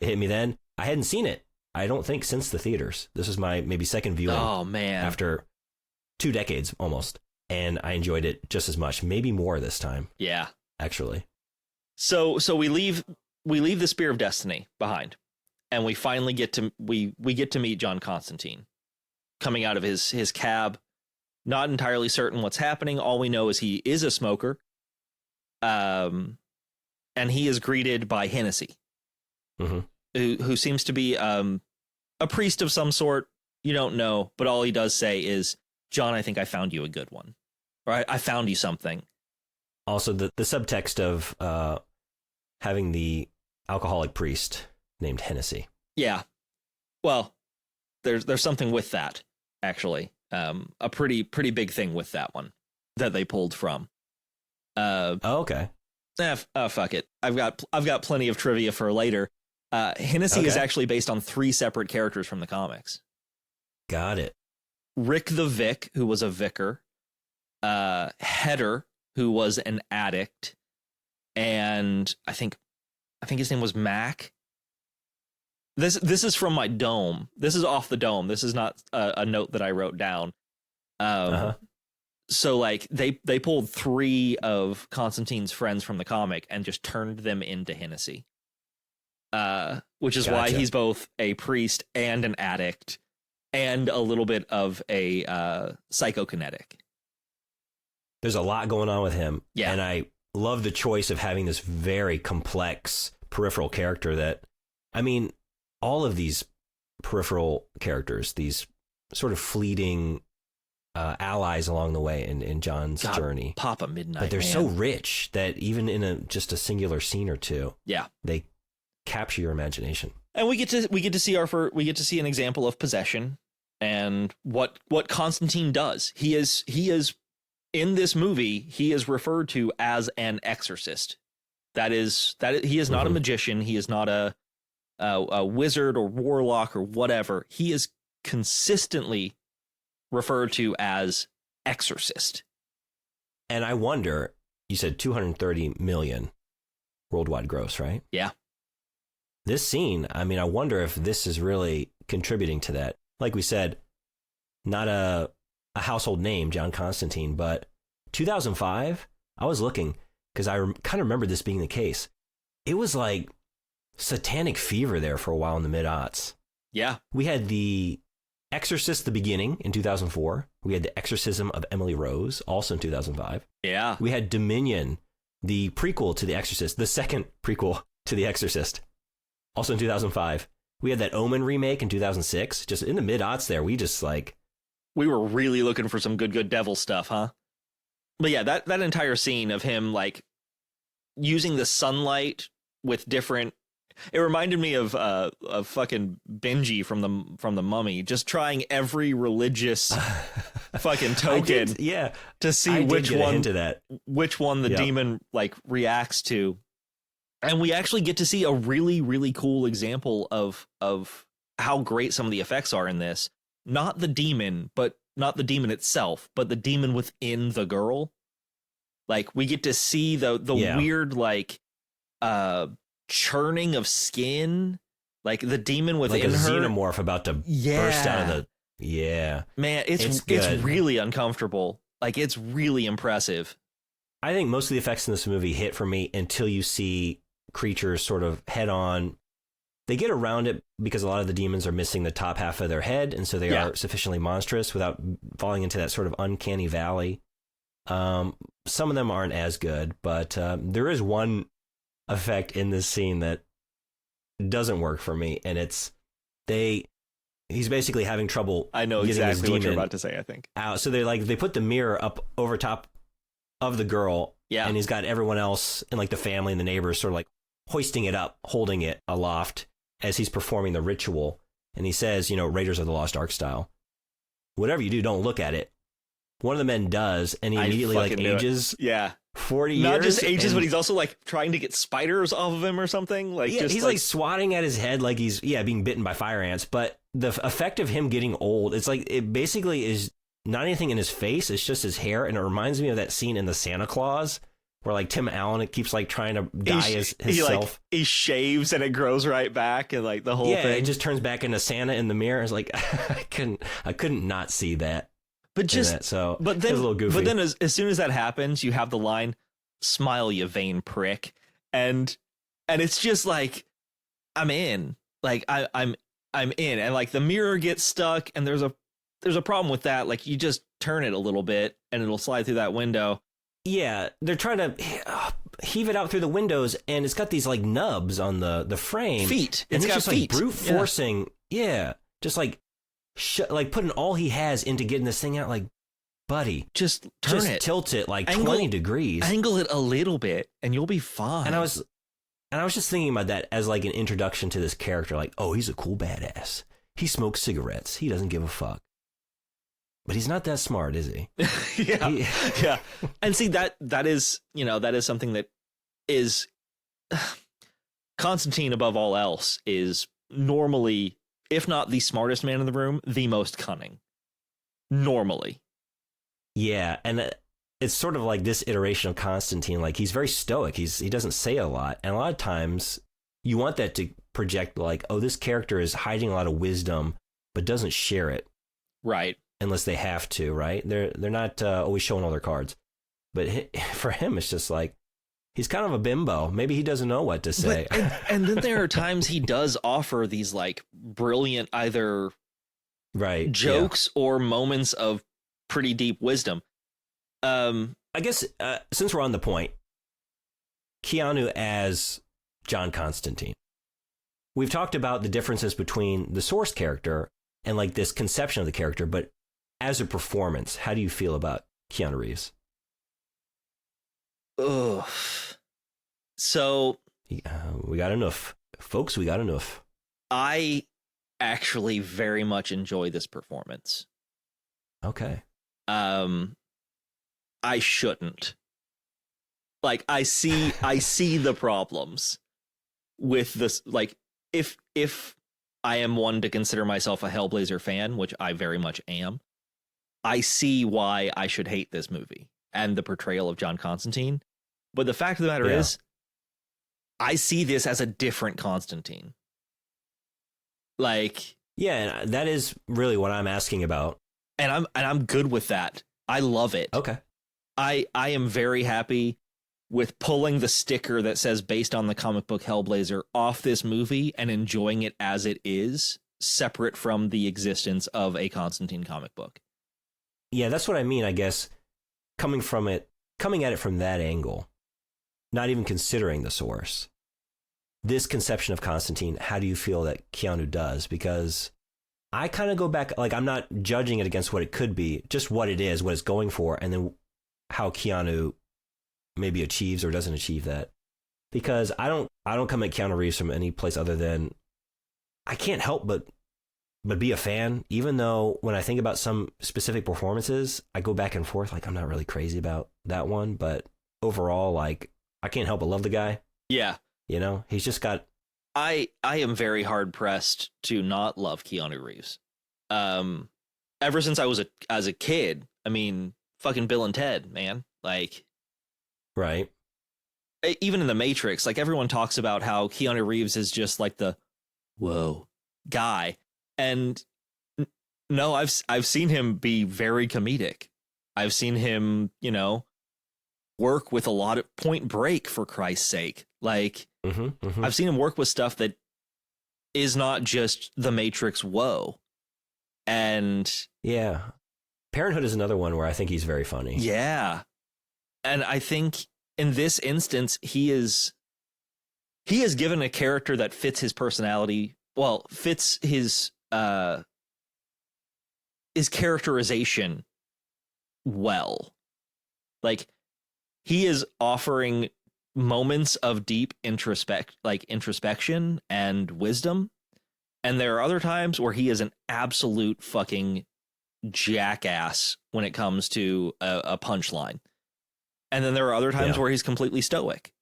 It hit me then. I hadn't seen it, I don't think, since the theaters. This was my maybe second viewing. Oh, man. After 2 decades almost. And I enjoyed it just as much, maybe more this time. Yeah. Actually. So we leave the Spear of Destiny behind. And we finally get to meet John Constantine coming out of his cab. Not entirely certain what's happening. All we know is he is a smoker. And he is greeted by Hennessy, who seems to be a priest of some sort. You don't know, but all he does say is, "John, I think I found you a good one. Or I found you something." Also, the subtext of having the alcoholic priest named Hennessy. Yeah. Well, there's something with that, actually. A pretty big thing with that one that they pulled from. Okay. Fuck it. I've got plenty of trivia for later. Hennessy is actually based on 3 separate characters from the comics. Got it. Rick the Vic, who was a vicar, Header, who was an addict, and I think his name was Mac. This is from my dome. This is off the dome. This is not a note that I wrote down. So like they pulled 3 of Constantine's friends from the comic and just turned them into Hennessy. Which is why he's both a priest and an addict and a little bit of a psychokinetic. There's a lot going on with him. Yeah. And I love the choice of having this very complex peripheral character that, I mean, all of these peripheral characters, these sort of fleeting allies along the way in John's journey. Papa Midnight, but they're man. so rich that even in just a singular scene or two, they capture your imagination. And we get to see an example of possession and what Constantine does. He is in this movie, he is referred to as an exorcist. That he is not a magician. He is not a wizard or warlock or whatever. He is consistently referred to as exorcist. And I wonder, you said 230 million worldwide gross, right? Yeah. This scene, I mean, I wonder if this is really contributing to that. Like we said, not a household name, John Constantine, but 2005, I was looking because I kind of remember this being the case. It was like satanic fever there for a while in the mid-aughts. Yeah. We had The Exorcist, the beginning, in 2004. We had The Exorcism of Emily Rose, also in 2005. Yeah. We had Dominion, the prequel to The Exorcist, the second prequel to The Exorcist, also in 2005. We had that Omen remake in 2006. Just in the mid-aughts there, we were really looking for some good devil stuff, huh? But yeah, that entire scene of him like using the sunlight with different. It reminded me of fucking Benji from the Mummy, just trying every religious fucking token, to see which one the demon like reacts to. And we actually get to see a really, really cool example of how great some of the effects are in this. Not the demon itself, but the demon within the girl. Like we get to see the weird like churning of skin, like the demon within like a her xenomorph about to burst out of the man. It's really uncomfortable. Like it's really impressive. I think most of the effects in this movie hit for me until you see creatures sort of head on. They get around it because a lot of the demons are missing the top half of their head, and so they are sufficiently monstrous without falling into that sort of uncanny valley. Some of them aren't as good, but there is one effect in this scene that doesn't work for me, and he's basically having trouble. I know exactly what you're about to say, I think. Out. So they put the mirror up over top of the girl, and he's got everyone else and like the family and the neighbors sort of like hoisting it up, holding it aloft as he's performing the ritual. And he says, Raiders of the Lost Ark style, whatever you do, don't look at it. One of the men does, and he immediately like ages 40 years. Not just ages, but he's also like trying to get spiders off of him or something. Like he's like swatting at his head like he's being bitten by fire ants. But the effect of him getting old, it's like it basically is not anything in his face. It's just his hair, and it reminds me of that scene in the Santa Claus where like Tim Allen keeps like trying to dye himself. He shaves and it grows right back, and like the whole thing. Yeah, it just turns back into Santa in the mirror. It's like I couldn't not see that. But then, it was a little goofy. But then as soon as that happens, you have the line, "Smile, you vain prick," and it's just like, I'm in. Like I'm in, and like the mirror gets stuck, and there's a problem with that. Like you just turn it a little bit, and it'll slide through that window. Yeah, they're trying to heave it out through the windows, and it's got these like nubs on the frame. Feet. And it's got just feet. Like brute forcing. Yeah, just like like putting all he has into getting this thing out. Like, buddy, just turn it, tilt it like 20 degrees, angle it a little bit, and you'll be fine. And I was just thinking about that as like an introduction to this character. Like, oh, he's a cool badass. He smokes cigarettes. He doesn't give a fuck. But he's not that smart, is he? Yeah. Yeah. And see, that is, that is something that is Constantine, above all else, is normally, if not the smartest man in the room, the most cunning. Normally. Yeah. And it's sort of like this iteration of Constantine. Like, he's very stoic. He doesn't say a lot. And a lot of times you want that to project like, oh, this character is hiding a lot of wisdom, but doesn't share it. Right. Unless they have to, right? They're not always showing all their cards. But for him, it's just like, he's kind of a bimbo. Maybe he doesn't know what to say. And then there are times he does offer these like brilliant either jokes or moments of pretty deep wisdom. I guess since we're on the point, Keanu as John Constantine. We've talked about the differences between the source character and like this conception of the character, but as a performance, how do you feel about Keanu Reeves? Ugh. So we got enough, folks. We got enough. I actually very much enjoy this performance. Okay. I shouldn't. Like, I see the problems with this. Like, if I am one to consider myself a Hellblazer fan, which I very much am, I see why I should hate this movie and the portrayal of John Constantine. But the fact of the matter is, I see this as a different Constantine. Like, yeah, and that is really what I'm asking about. And I'm good with that. I love it. Okay. I am very happy with pulling the sticker that says based on the comic book Hellblazer off this movie and enjoying it as it is, separate from the existence of a Constantine comic book. Yeah, that's what I mean, I guess, coming at it from that angle, not even considering the source. This conception of Constantine, how do you feel that Keanu does? Because I kind of go back, like, I'm not judging it against what it could be, just what it is, what it's going for, and then how Keanu maybe achieves or doesn't achieve that. Because I don't come at Keanu Reeves from any place other than I can't help but be a fan, even though when I think about some specific performances, I go back and forth, like, I'm not really crazy about that one, but overall, like, I can't help but love the guy. Yeah. You know, he's just got... I am very hard pressed to not love Keanu Reeves. Ever since I was as a kid, I mean, fucking Bill and Ted, man. Like, right. Even in The Matrix, like, everyone talks about how Keanu Reeves is just like the whoa guy. And no, I've seen him be very comedic. I've seen him, work with a lot of Point Break, for Christ's sake. Like, I've seen him work with stuff that is not just The Matrix whoa. And yeah, Parenthood is another one where I think he's very funny. Yeah. And I think in this instance, he is given a character that fits his personality, fits his characterization well. Like, he is offering moments of deep introspection and wisdom. And there are other times where he is an absolute fucking jackass when it comes to a punchline. And then there are other times where he's completely stoic.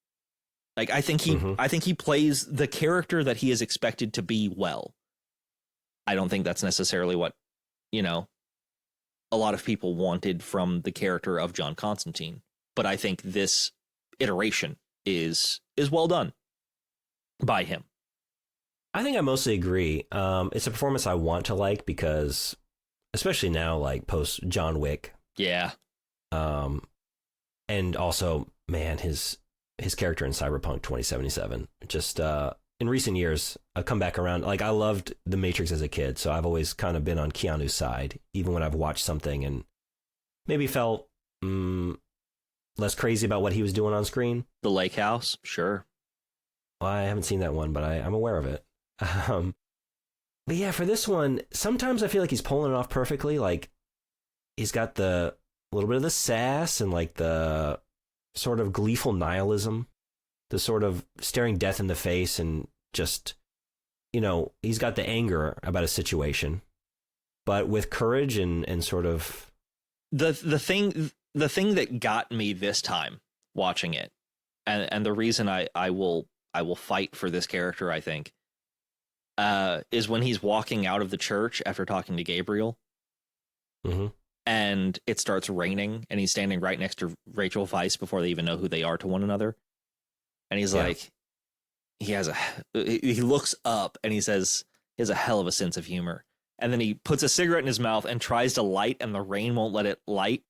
Like, I think he plays the character that he is expected to be well. I don't think that's necessarily what, a lot of people wanted from the character of John Constantine. But I think this iteration is well done by him. I think I mostly agree. It's a performance I want to like because, especially now, like post John Wick. Yeah. And also, man, his character in Cyberpunk 2077. Just in recent years, I've come back around. Like, I loved The Matrix as a kid, so I've always kind of been on Keanu's side, even when I've watched something and maybe felt less crazy about what he was doing on screen. The Lake House, sure. Well, I haven't seen that one, but I'm aware of it. But yeah, for this one, sometimes I feel like he's pulling it off perfectly. Like, he's got the little bit of the sass and like the sort of gleeful nihilism, the sort of staring death in the face and just, he's got the anger about a situation, but with courage and sort of the thing that got me this time watching it, and the reason I will fight for this character, I think, is when he's walking out of the church after talking to Gabriel. Mm-hmm. And it starts raining, and he's standing right next to Rachel Weisz before they even know who they are to one another. And he's like, he looks up and he says, he has a hell of a sense of humor. And then he puts a cigarette in his mouth and tries to light, and the rain won't let it light.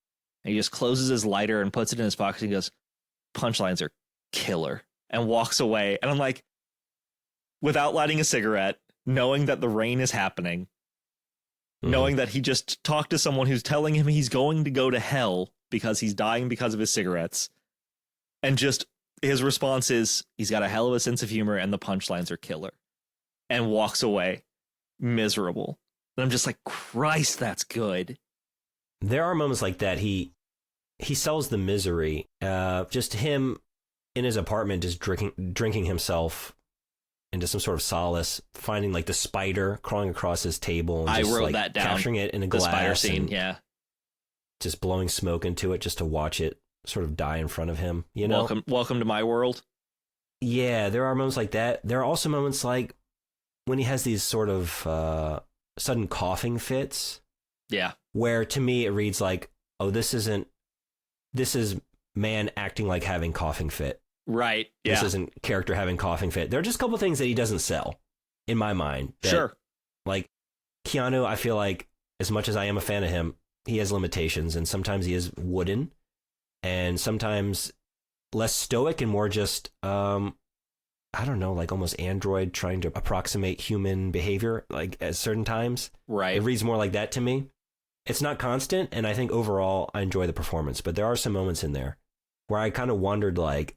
And he just closes his lighter and puts it in his pocket. And he goes, punchlines are killer, and walks away. And I'm like, without lighting a cigarette, knowing that the rain is happening, knowing that he just talked to someone who's telling him he's going to go to hell because he's dying because of his cigarettes. And just his response is, he's got a hell of a sense of humor and the punchlines are killer. And walks away miserable. And I'm just like, Christ, that's good. There are moments like that. He sells the misery. Just him in his apartment, just drinking himself into some sort of solace, finding like the spider crawling across his table. And I just, wrote that down. Capturing it in a glass. The spider scene, yeah. Just blowing smoke into it just to watch it sort of die in front of him. Welcome to my world. Yeah, there are moments like that. There are also moments like when he has these sort of sudden coughing fits. Yeah. Where to me it reads like, oh, this is man acting like having coughing fit. Right. Yeah. This isn't character having coughing fit. There are just a couple things that he doesn't sell, in my mind. Sure. Like Keanu, I feel like as much as I am a fan of him, he has limitations, and sometimes he is wooden, and sometimes less stoic and more just, I don't know, like almost android trying to approximate human behavior, like at certain times. Right. It reads more like that to me. It's not constant, and I think overall I enjoy the performance, but there are some moments in there where I kind of wondered, like,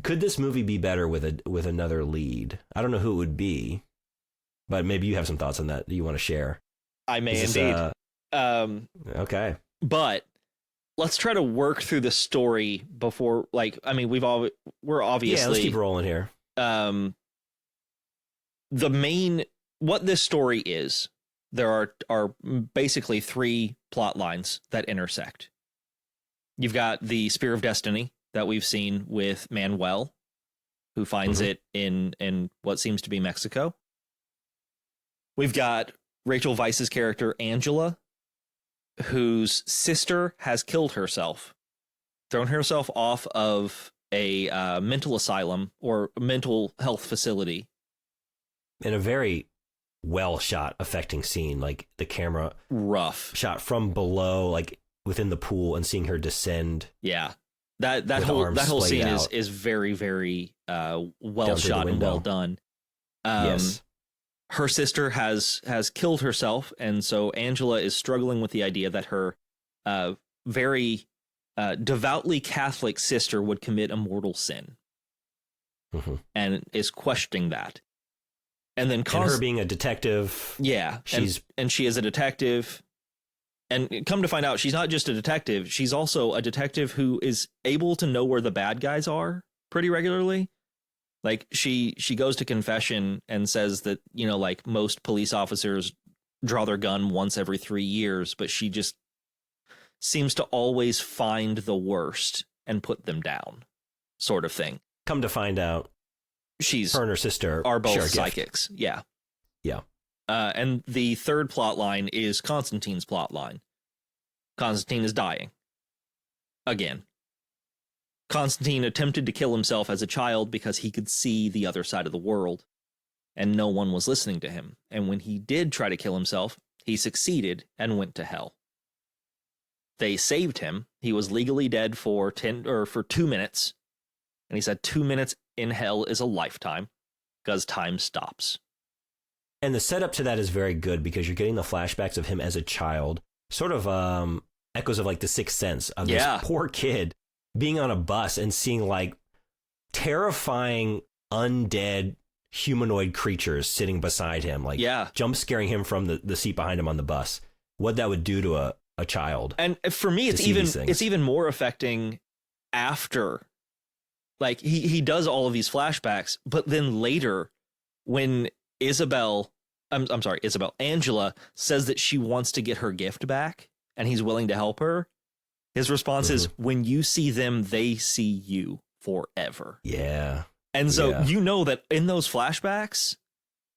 could this movie be better with another lead? I don't know who it would be, but maybe you have some thoughts on that you want to share. I may indeed. Okay. But let's try to work through the story before, like, I mean, we're obviously. Yeah, let's keep rolling here. What this story is, there are basically three plot lines that intersect. You've got the Spear of Destiny that we've seen with Manuel, who finds it in what seems to be Mexico. We've got Rachel Weisz's character, Angela, whose sister has killed herself, thrown herself off of a mental asylum or mental health facility. In a very well shot, affecting scene, like the camera rough shot from below, like within the pool, and seeing her descend. Yeah. That whole scene is very, very well shot and well done. Yes. Her sister has killed herself, and so Angela is struggling with the idea that her very devoutly Catholic sister would commit a mortal sin, and is questioning that. And then her being a detective, and she is a detective. And come to find out, she's not just a detective. She's also a detective who is able to know where the bad guys are pretty regularly. Like she goes to confession and says that, like most police officers draw their gun once every 3 years, but she just seems to always find the worst and put them down, sort of thing. Come to find out, her and her sister are both psychics. Yeah. Yeah. And the third plot line is Constantine's plot line. Constantine is dying. Again. Constantine attempted to kill himself as a child because he could see the other side of the world, and no one was listening to him. And when he did try to kill himself, he succeeded and went to hell. They saved him. He was legally dead for 2 minutes. And he said 2 minutes in hell is a lifetime because time stops. And the setup to that is very good because you're getting the flashbacks of him as a child, sort of echoes of like The Sixth Sense of this poor kid being on a bus and seeing like terrifying undead humanoid creatures sitting beside him, like jump scaring him from the seat behind him on the bus. What that would do to a a child. And for me, it's even more affecting after, like he does all of these flashbacks, but then later when Angela says that she wants to get her gift back and he's willing to help her, his response is, when you see them, they see you forever. Yeah. And so you know that in those flashbacks,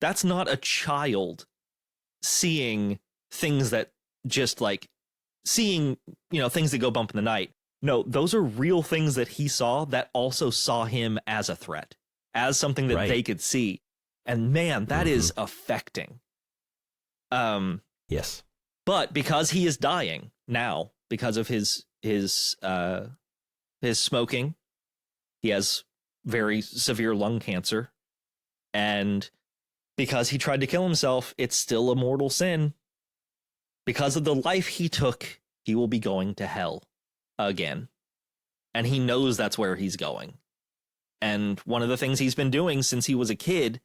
that's not a child seeing things that just like seeing, things that go bump in the night. No, those are real things that he saw that also saw him as a threat, as something that they could see. And man, that is affecting. Yes. But because he is dying now, because of his smoking, he has very severe lung cancer. And because he tried to kill himself, it's still a mortal sin. Because of the life he took, he will be going to hell again. And he knows that's where he's going. And one of the things he's been doing since he was a kid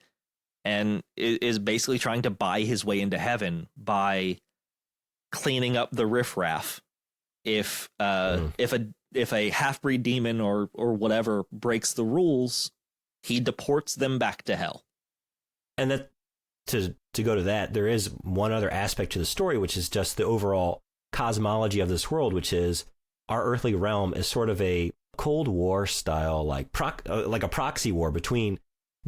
and is basically trying to buy his way into heaven by cleaning up the riffraff. If a half-breed demon or whatever breaks the rules, he deports them back to hell. And that to go to that, there is one other aspect to the story, which is just the overall cosmology of this world, which is our earthly realm is sort of a Cold War style, like a proxy war between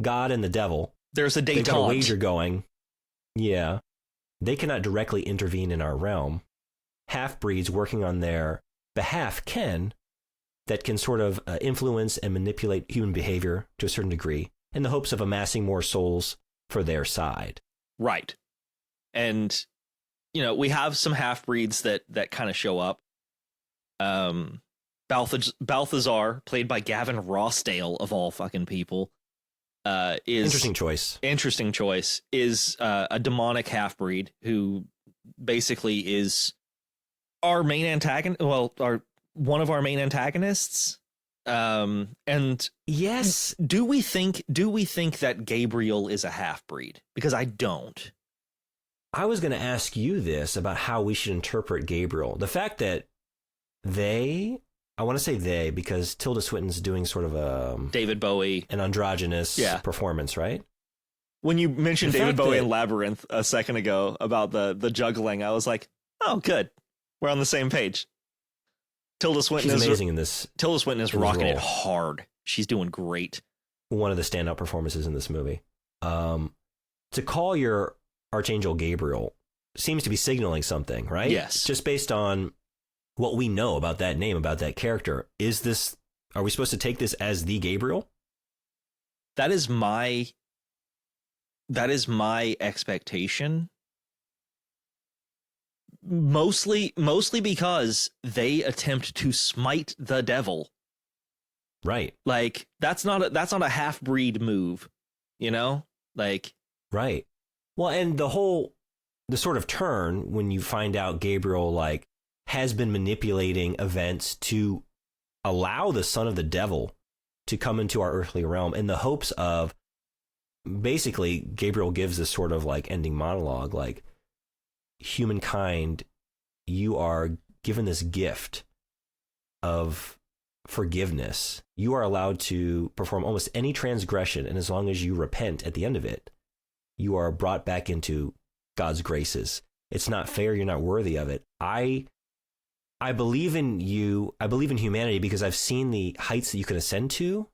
God and the devil. There's a détente. They've got a wager going. Yeah. They cannot directly intervene in our realm. Half-breeds working on their behalf can sort of influence and manipulate human behavior to a certain degree in the hopes of amassing more souls for their side. Right. And, we have some half-breeds that kind of show up. Balthazar, played by Gavin Rossdale, of all fucking people, is... Interesting choice. Is a demonic half-breed who basically is our main antagonist. Well, one of our main antagonists. And yes, do we think that Gabriel is a half-breed? Because I don't. I was going to ask you this about how we should interpret Gabriel. The fact that I want to say they, because Tilda Swinton's doing sort of a David Bowie, an androgynous performance, right? When you mentioned David Bowie in Labyrinth a second ago about the juggling, I was like, oh, good. We're on the same page. Tilda Swinton is amazing in this. Tilda Swinton is rocking it hard. She's doing great. One of the standout performances in this movie. To call your Archangel Gabriel seems to be signaling something, right? Yes. Just based on what we know about that name, about that character. Are we supposed to take this as the Gabriel? That is my expectation. Mostly because they attempt to smite the devil. Right. Like that's not a half-breed move, Like right. Well, and the sort of turn when you find out Gabriel has been manipulating events to allow the son of the devil to come into our earthly realm in the hopes of, basically Gabriel gives this sort of ending monologue, humankind, you are given this gift of forgiveness. You are allowed to perform almost any transgression, and as long as you repent at the end of it, you are brought back into God's graces. It's not fair. You're not worthy of it. I believe in you. I believe in humanity because I've seen the heights that you can ascend to.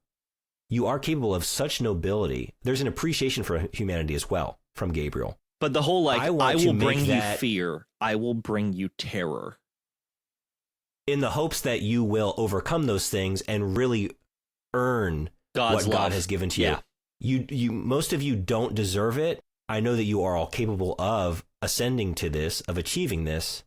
You are capable of such nobility. There's an appreciation for humanity as well from Gabriel. But the whole I will bring you fear. I will bring you terror. In the hopes that you will overcome those things and really earn God's what love. God has given to you. Yeah. You most of you don't deserve it. I know that you are all capable of ascending to this, of achieving this.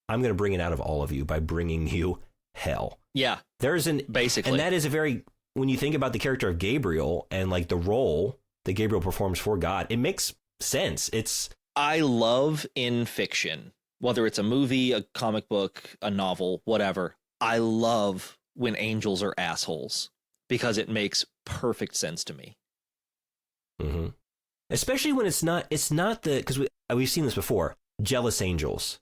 I'm going to bring it out of all of you by bringing you hell. Yeah. Basically. And that is when you think about the character of Gabriel and the role that Gabriel performs for God, it makes sense. I love in fiction, whether it's a movie, a comic book, a novel, whatever. I love when angels are assholes because it makes perfect sense to me. Mm-hmm. Especially when it's not because we've seen this before, jealous angels.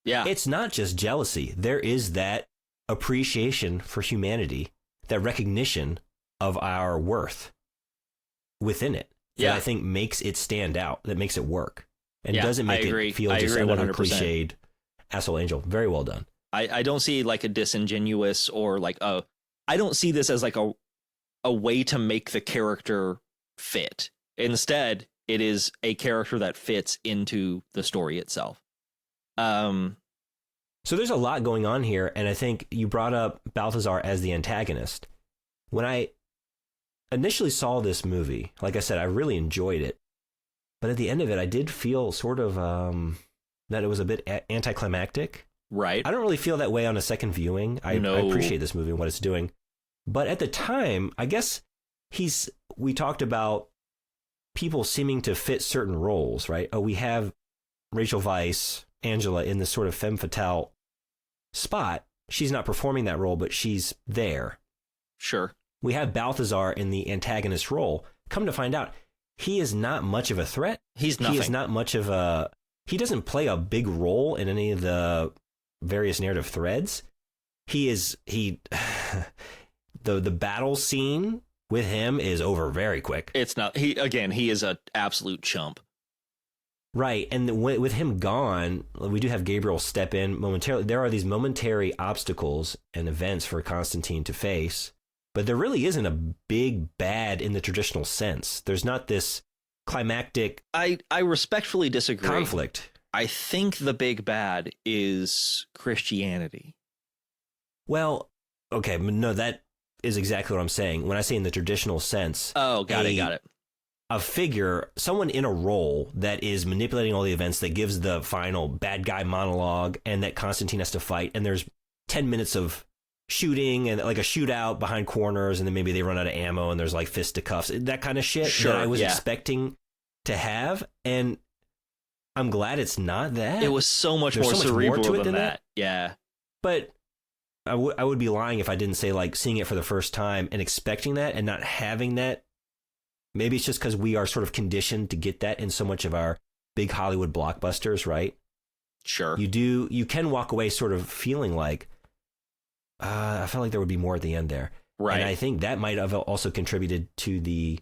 Yeah. It's not just jealousy. There is that appreciation for humanity, that recognition of our worth within it that I think makes it stand out, that makes it work, and doesn't make it feel just another 100%. cliched asshole angel. Very well done. I don't see like a disingenuous or like I don't see this as like a way to make the character fit. Instead, it is a character that fits into the story itself. So there's a lot going on here, and I think you brought up Balthazar as the antagonist. When I initially saw this movie, like I said, I really enjoyed it. But at the end of it, I did feel sort of that it was a bit anticlimactic. Right. I don't really feel that way on a second viewing. I appreciate this movie and what it's doing. But at the time, I guess we talked about people seeming to fit certain roles, right? Oh, we have Rachel Weisz, Angela, in this sort of femme fatale spot. She's not performing that role, but she's there. Sure. We have Balthazar in the antagonist role. Come to find out, he is not much of a threat. He's nothing. He is not much of a... He doesn't play a big role in any of the various narrative threads. The battle scene with him is over very quick. It's not... He is an absolute chump. Right, and with him gone, we do have Gabriel step in momentarily. There are these momentary obstacles and events for Constantine to face, but there really isn't a big bad in the traditional sense. There's not this climactic... I respectfully disagree. Conflict. I think the big bad is Christianity. Well, okay, no, that is exactly what I'm saying. When I say in the traditional sense... Oh, got it. A figure, someone in a role that is manipulating all the events, that gives the final bad guy monologue, and that Constantine has to fight, and there's 10 minutes of shooting and like a shootout behind corners, and then maybe they run out of ammo and there's like fisticuffs, that kind of shit that I was expecting to have, and I'm glad it's not that. It was so much more cerebral than that. Yeah. But I would be lying if I didn't say, like, seeing it for the first time and expecting that and not having that. Maybe it's just because we are sort of conditioned to get that in so much of our big Hollywood blockbusters, right? Sure. You can walk away sort of feeling like, I felt like there would be more at the end there. Right. And I think that might have also contributed to the,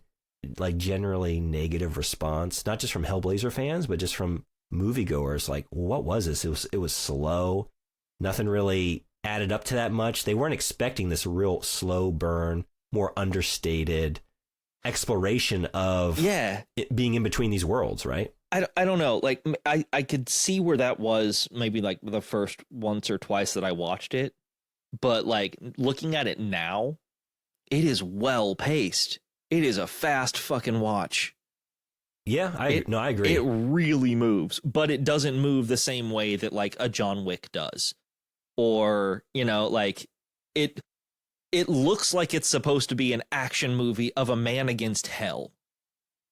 like, generally negative response, not just from Hellblazer fans, but just from moviegoers. Like, what was this? It was slow. Nothing really added up to that much. They weren't expecting this real slow burn, more understated exploration of it being in between these worlds, right? I don't know. Like, I could see where that was maybe like the first once or twice that I watched it. But like looking at it now, it is well paced. It is a fast fucking watch. Yeah, I agree. It really moves, but it doesn't move the same way that like a John Wick does. Or, you know, like it looks like it's supposed to be an action movie of a man against hell.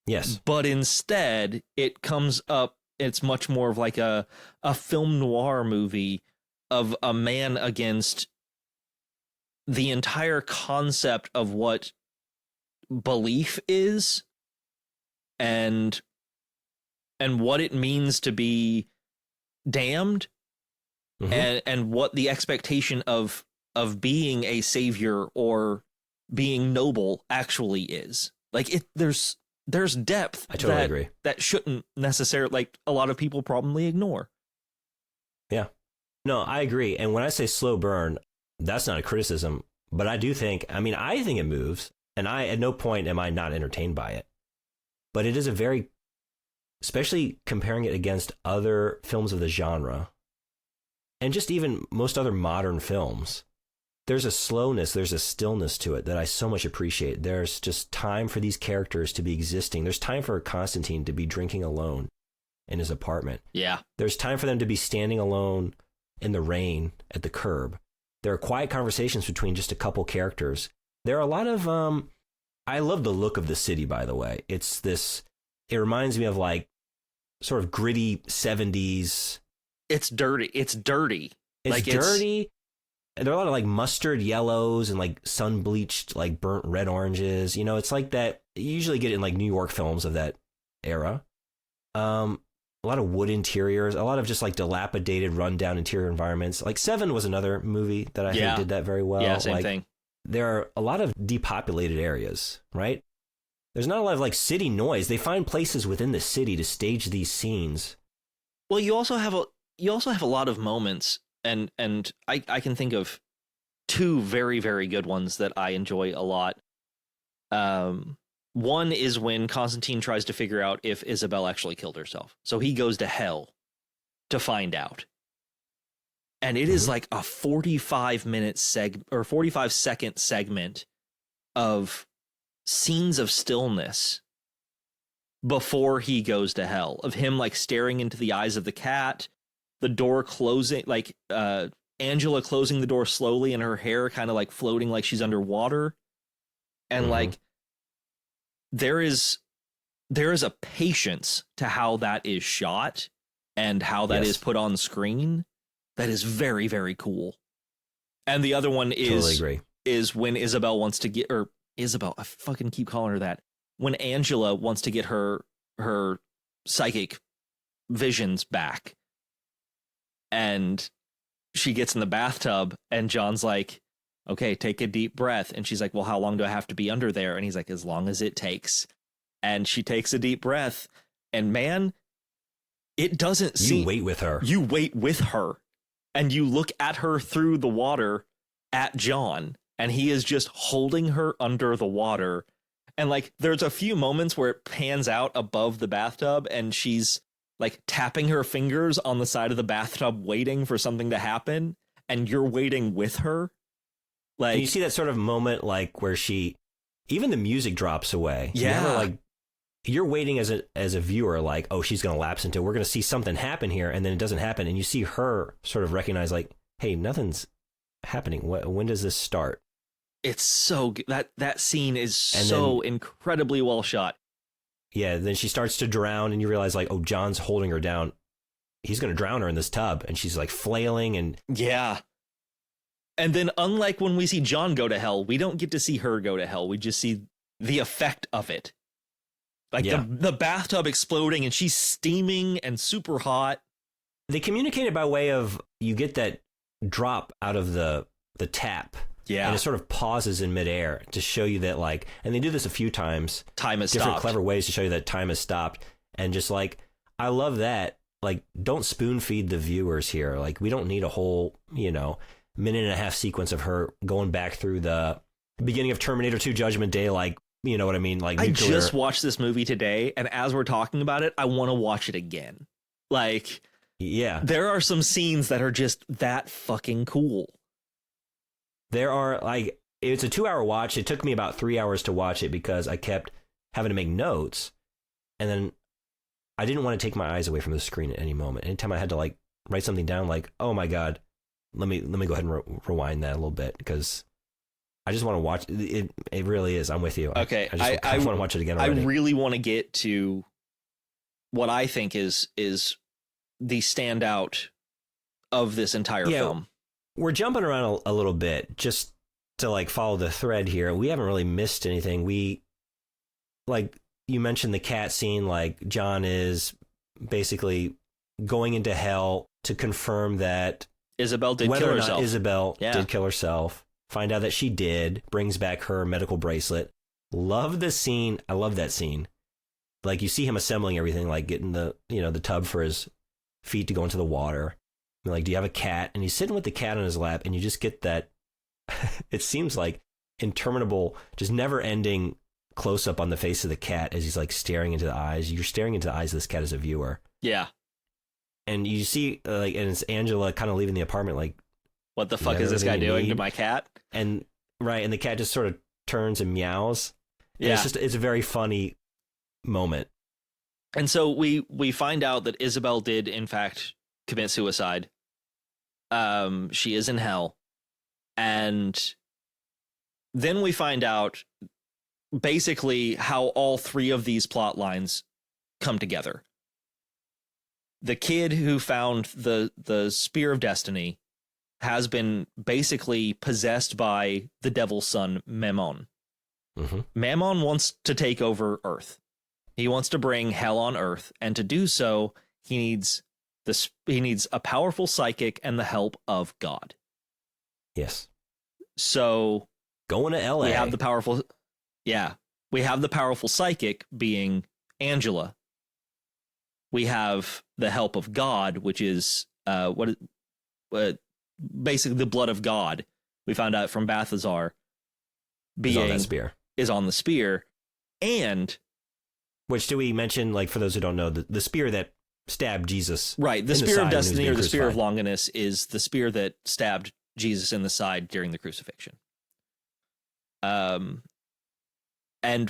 Yes. But instead, it comes up, it's much more of like a film noir movie of a man against the entire concept of what belief is and what it means to be damned, and what the expectation of being a savior or being noble actually is. Like, there's depth. I totally agree. That shouldn't necessarily, like, a lot of people probably ignore. Yeah. No, I agree. And when I say slow burn, that's not a criticism, but I do think, I think it moves, and at no point am I not entertained by it. But it is a very, especially comparing it against other films of the genre, and just even most other modern films, there's a slowness, there's a stillness to it that I so much appreciate. There's just time for these characters to be existing. There's time for Constantine to be drinking alone in his apartment. Yeah. There's time for them to be standing alone in the rain at the curb. There are quiet conversations between just a couple characters. There are a lot of, I love the look of the city, by the way. It reminds me of like sort of gritty 70s. It's dirty. It's dirty. There are a lot of like mustard yellows and like sun bleached, like burnt red oranges. You know, it's like that. You usually get it in like New York films of that era. a lot of wood interiors, a lot of just like dilapidated, rundown interior environments. Like Seven was another movie that I think did that very well. Yeah, same like, thing. There are a lot of depopulated areas, right? There's not a lot of like city noise. They find places within the city to stage these scenes. Well, you also have a lot of moments, and I can think of two very, very good ones that I enjoy a lot. One is when Constantine tries to figure out if Isabel actually killed herself. So he goes to hell to find out. And it is like a 45-minute 45-second segment of scenes of stillness before he goes to hell, of him like staring into the eyes of the cat, the door closing, like Angela closing the door slowly and her hair kind of like floating like she's underwater. And like there is a patience to how that is shot and how that is put on screen that is very, very cool. And the other one is when Isabel wants to get, or Isabel, I fucking keep calling her that, when Angela wants to get her psychic visions back, and she gets in the bathtub and John's like, okay, take a deep breath. And she's like, well, how long do I have to be under there? And he's like, as long as it takes. And she takes a deep breath, and man, it doesn't seem... You wait with her. You wait with her. And you look at her through the water at John, and he is just holding her under the water. And like, there's a few moments where it pans out above the bathtub and she's like tapping her fingers on the side of the bathtub, waiting for something to happen. And you're waiting with her. Like, and you see that sort of moment, like where even the music drops away. Yeah. You're waiting as a viewer, like, oh, she's going to lapse into, we're going to see something happen here. And then it doesn't happen. And you see her sort of recognize, like, hey, nothing's happening. When does this start? It's so good. That scene is so incredibly well shot. Yeah. Then she starts to drown and you realize, like, oh, John's holding her down. He's going to drown her in this tub. And she's like flailing and. Yeah. And then unlike when we see John go to hell, we don't get to see her go to hell. We just see the effect of it. Like the bathtub exploding and she's steaming and super hot. They communicated by way of, you get that drop out of the tap. Yeah. And it sort of pauses in midair to show you that, like, and they do this a few times. Time has different stopped. Clever ways to show you that time has stopped. And just like, I love that. Like, don't spoon feed the viewers here. Like, we don't need a whole, minute and a half sequence of her going back through the beginning of Terminator 2 Judgment Day, like, you know what I mean? Like, nuclear. I just watched this movie today, and as we're talking about it, I want to watch it again. Like, yeah, there are some scenes that are just that fucking cool. There are, like, it's a 2-hour watch. It took me about 3 hours to watch it because I kept having to make notes, and then I didn't want to take my eyes away from the screen at any moment. Anytime I had to, like, write something down, like, oh my God, let me go ahead and rewind that a little bit, because I just want to watch it. It really is. I'm with you. Okay. I want to watch it again already. I really want to get to what I think is the standout of this entire film. We're jumping around a little bit just to, like, follow the thread here. We haven't really missed anything. We, like, you mentioned the cat scene, like, John is basically going into hell to confirm that Isabel did kill herself. Isabel did kill herself. Find out that she did, brings back her medical bracelet. Love the scene. I love that scene. Like, you see him assembling everything, like getting the tub for his feet to go into the water. And like, do you have a cat? And he's sitting with the cat on his lap, and you just get that, it seems like interminable, just never ending close up on the face of the cat as he's like staring into the eyes. You're staring into the eyes of this cat as a viewer. Yeah. And you see, like, and it's Angela kind of leaving the apartment, like, what the fuck is this guy doing to my cat? And and the cat just sort of turns and meows. And yeah. It's a very funny moment. And so we find out that Isabel did, in fact, commit suicide. She is in hell. And then we find out basically how all three of these plot lines come together. The kid who found the Spear of Destiny has been basically possessed by the devil's son, Mammon. Mm-hmm. Mammon wants to take over Earth. He wants to bring hell on Earth, and to do so, he needs a powerful psychic and the help of God. Yes. So going to LA. We have the powerful psychic being Angela. We have the help of God, which is basically the blood of God. We found out from Balthazar is on that spear. Is on the spear. And which, do we mention, like, for those who don't know, the spear that stabbed Jesus? Right. The spear of destiny, or the spear of Longinus, is the spear that stabbed Jesus in the side during the crucifixion. And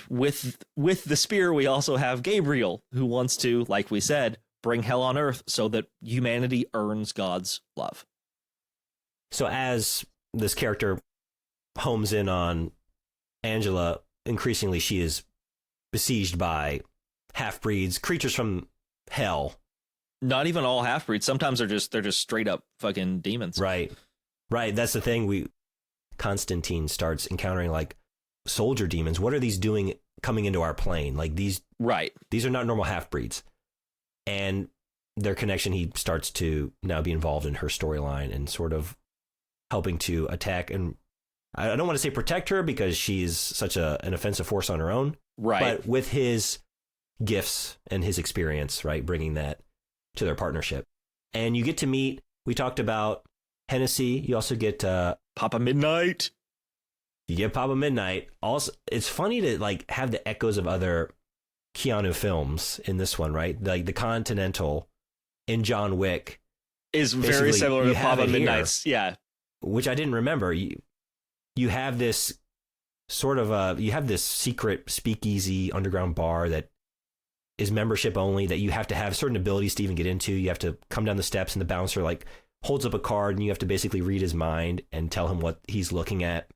with the spear, we also have Gabriel, who wants to, like we said, bring hell on earth so that humanity earns God's love. So as this character homes in on Angela, increasingly she is besieged by half-breeds, creatures from hell. Not even all half-breeds. Sometimes they're just straight up fucking demons. Right. That's the thing. Constantine starts encountering, like, soldier demons. What are these doing coming into our plane? Like, these are not normal half-breeds. And their connection, he starts to now be involved in her storyline and sort of helping to attack, and I don't want to say protect her because she's such an offensive force on her own. Right. But with his gifts and his experience, right, bringing that to their partnership. And you get to meet, we talked about Hennessy. You also get Papa Midnight. You get Papa Midnight. Also, it's funny to, like, have the echoes of other Keanu films in this one, right? Like the Continental in John Wick is very similar to Papa Midnight's. Yeah. Which I didn't remember. You have this sort of you have this secret speakeasy underground bar that is membership only, that you have to have certain abilities to even get into. You have to come down the steps and the bouncer, like, holds up a card and you have to basically read his mind and tell him what he's looking at.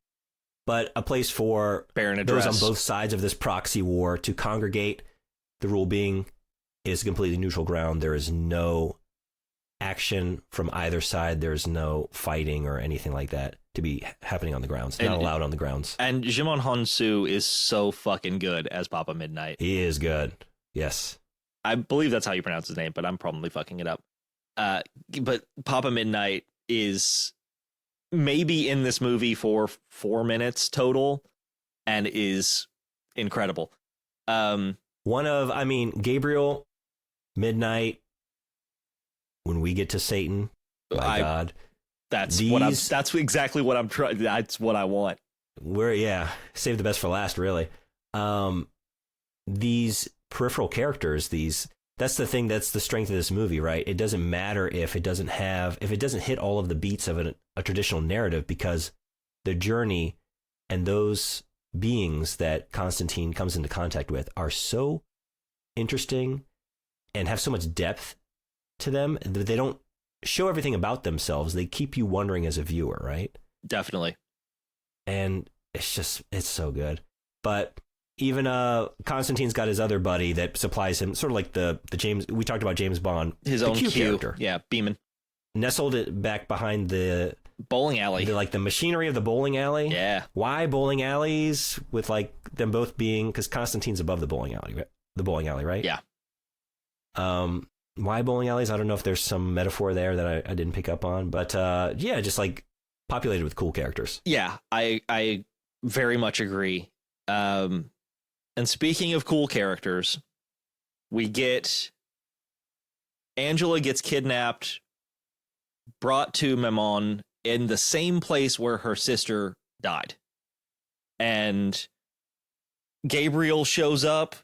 But a place for those on both sides of this proxy war to congregate. The rule being, it is completely neutral ground. There is no action from either side. There's no fighting or anything like that to be happening on the grounds. Not allowed on the grounds. And Jimon Honsu is so fucking good as Papa Midnight. He is good. Yes. I believe that's how you pronounce his name, but I'm probably fucking it up. But Papa Midnight is maybe in this movie for 4 minutes total and is incredible. Gabriel, Midnight, when we get to Satan, God. That's exactly what I'm trying. That's what I want. Save the best for last, really. These peripheral characters, that's the thing, that's the strength of this movie, right? It doesn't matter if it doesn't hit all of the beats of a traditional narrative, because the journey and those beings that Constantine comes into contact with are so interesting and have so much depth to them that they don't show everything about themselves. They keep you wondering as a viewer, right? Definitely. And it's so good. But even Constantine's got his other buddy that supplies him, sort of like the James, we talked about James Bond, his own Q character. Yeah, Beeman. Nestled it back behind the bowling alley. The machinery of the bowling alley. Yeah. Why bowling alleys, with, like, them both being, because Constantine's above the bowling alley, right? Yeah. Why bowling alleys? I don't know if there's some metaphor there that I didn't pick up on, but just, like, populated with cool characters. Yeah, I very much agree. And speaking of cool characters, Angela gets kidnapped, brought to Memon in the same place where her sister died. And Gabriel shows up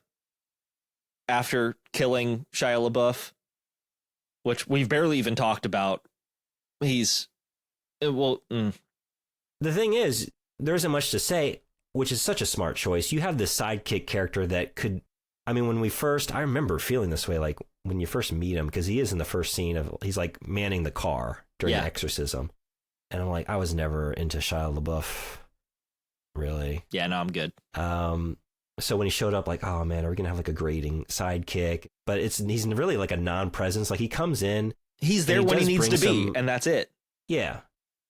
after killing Shia LaBeouf, which we've barely even talked about. The thing is, there isn't much to say, which is such a smart choice. You have the sidekick character that could, I remember feeling this way, like, when you first meet him, because he is in the first scene he's, like, manning the car during the exorcism. And I'm like, I was never into Shia LaBeouf, really. Yeah, no, I'm good. So when he showed up, like, oh man, are we going to have, like, a grating sidekick? But he's really, like, a non-presence. Like, he comes in. He's there when he needs to be, and that's it. Yeah.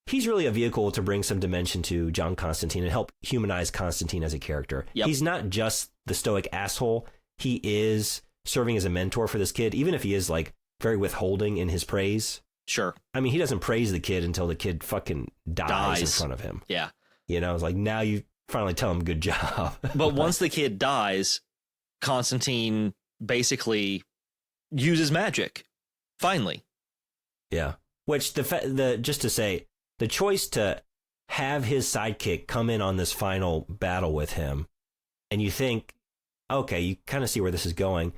He's really a vehicle to bring some dimension to John Constantine and help humanize Constantine as a character. Yep. He's not just the stoic asshole. He is serving as a mentor for this kid, even if he is, like, very withholding in his praise. Sure. I mean, he doesn't praise the kid until the kid fucking dies in front of him. Yeah. You know, it's like, now you finally tell him good job. But once the kid dies, Constantine basically uses magic. Finally. Yeah. Which just to say, the choice to have his sidekick come in on this final battle with him, and you think, okay, you kind of see where this is going,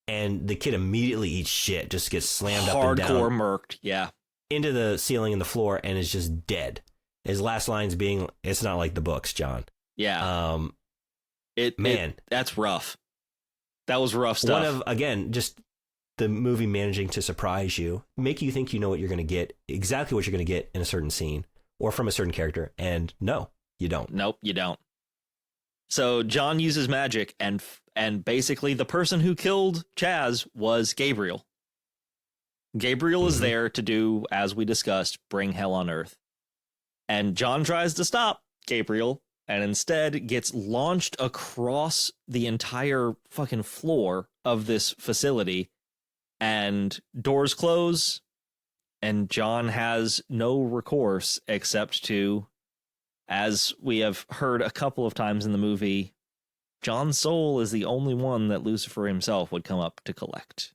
and the kid immediately eats shit, just gets slammed up and down. Hardcore murked, yeah. Into the ceiling and the floor, and is just dead. His last lines being, "It's not like the books, John." Yeah. That's rough. That was rough stuff. One of, again, just the movie managing to surprise you, make you think you know what you're going to get, exactly what you're going to get in a certain scene or from a certain character, and no, you don't. Nope, you don't. So John uses magic, and basically the person who killed Chaz was Gabriel. Gabriel is there to do, as we discussed, bring hell on Earth. And John tries to stop Gabriel, and instead gets launched across the entire fucking floor of this facility, and doors close, and John has no recourse except to, as we have heard a couple of times in the movie, John's soul is the only one that Lucifer himself would come up to collect.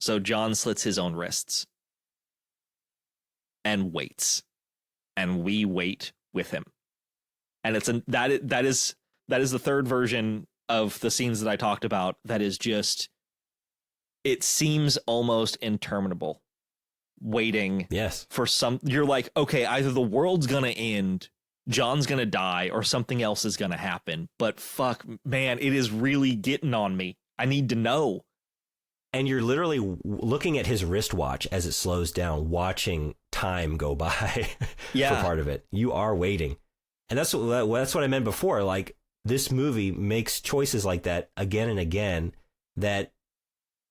So John slits his own wrists and waits, and we wait with him. And that is the third version of the scenes that I talked about. That is just, it seems almost interminable. Waiting, yes, for you're like, okay, either the world's gonna end, John's gonna die, or something else is gonna happen. But fuck, man, it is really getting on me. I need to know. And you're literally looking at his wristwatch as it slows down, watching time go by. Yeah. For part of it. You are waiting. And that's what I meant before. Like, this movie makes choices like that again and again that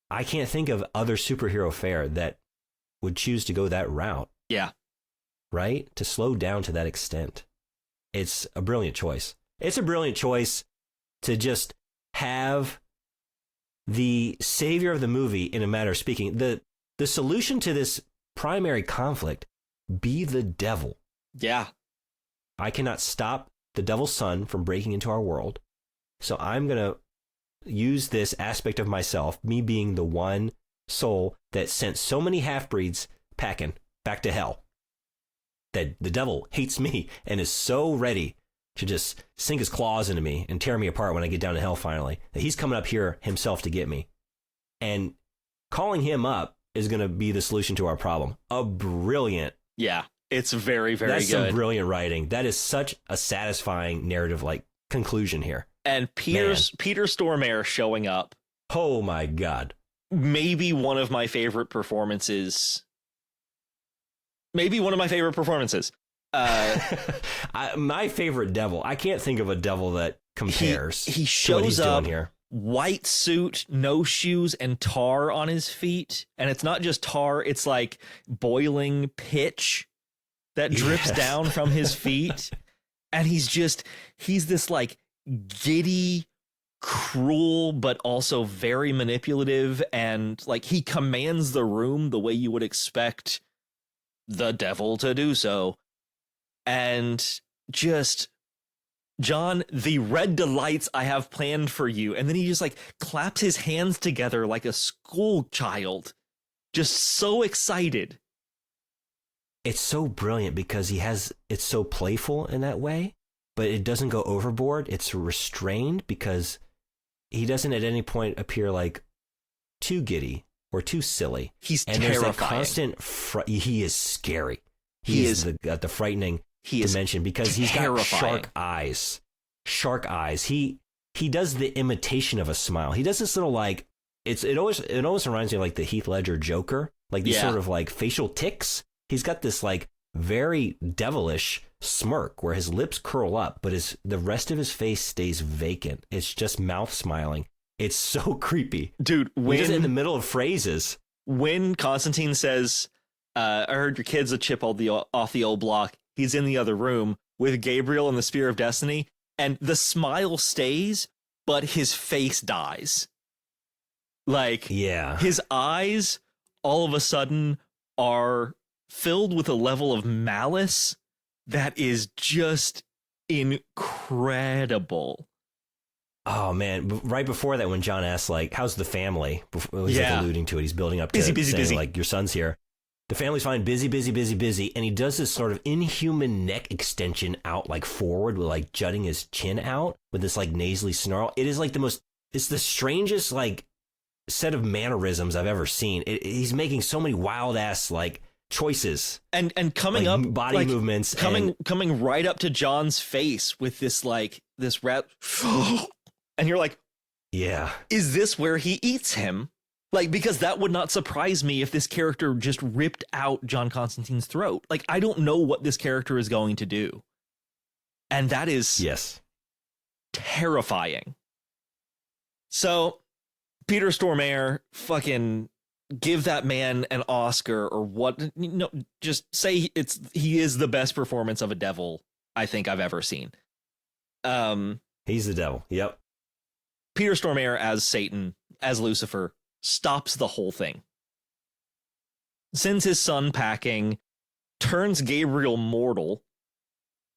I can't think of other superhero fare that would choose to go that route. Yeah. Right? To slow down to that extent. It's a brilliant choice. It's a brilliant choice to just have the savior of the movie, in a matter of speaking, the solution to this primary conflict be the devil. Yeah. I cannot stop the devil's son from breaking into our world. So I'm going to use this aspect of myself, me being the one soul that sent so many half-breeds packing back to hell, that the devil hates me and is so ready to just sink his claws into me and tear me apart when I get down to hell finally, that he's coming up here himself to get me. And calling him up is going to be the solution to our problem. A brilliant. Yeah, it's very, very That's good. Some brilliant writing. That is such a satisfying narrative, like, conclusion here. And Peter Stormare showing up. Oh my God. Maybe one of my favorite performances. My favorite devil. I can't think of a devil that compares. He shows up here. White suit, no shoes, and tar on his feet. And it's not just tar, it's like boiling pitch that drips down from his feet. And he's this like giddy, cruel, but also very manipulative. And like, he commands the room the way you would expect the devil to do so. And just, John, the red delights I have planned for you. And then he just like claps his hands together like a school child, just so excited. It's so brilliant because it's so playful in that way, but it doesn't go overboard. It's restrained because he doesn't at any point appear like too giddy or too silly. He's and terrifying. There's that constant he is scary. He is the frightening dimension because he's got shark eyes. Shark eyes. He does the imitation of a smile. He does this little like it always reminds me of like the Heath Ledger Joker, like these sort of like facial tics. He's got this like very devilish smirk where his lips curl up, but the rest of his face stays vacant. It's just mouth smiling. It's so creepy. Dude, when in the middle of phrases. When Constantine says, I heard your kid's a chip off the old block, he's in the other room with Gabriel and the Spear of Destiny, and the smile stays, but his face dies. Like, his eyes all of a sudden are filled with a level of malice that is just incredible. Oh man! Right before that, when John asks, like, "How's the family?" He's like alluding to it. He's building up to busy. Like, your son's here. The family's fine. Busy. And he does this sort of inhuman neck extension out, like forward, with like jutting his chin out with this like nasally snarl. It is like it's the strangest like set of mannerisms I've ever seen. He's making so many wild ass like choices and coming like, up body movements coming right up to John's face with this like this rat. And you're like, yeah, is this where he eats him? Like, because that would not surprise me if this character just ripped out John Constantine's throat. Like, I don't know what this character is going to do. And that is terrifying. So, Peter Stormare, fucking give that man an Oscar or what? No, just say he is the best performance of a devil I think I've ever seen. He's the devil. Yep. Peter Stormare as Satan, as Lucifer, stops the whole thing. Sends his son packing, turns Gabriel mortal,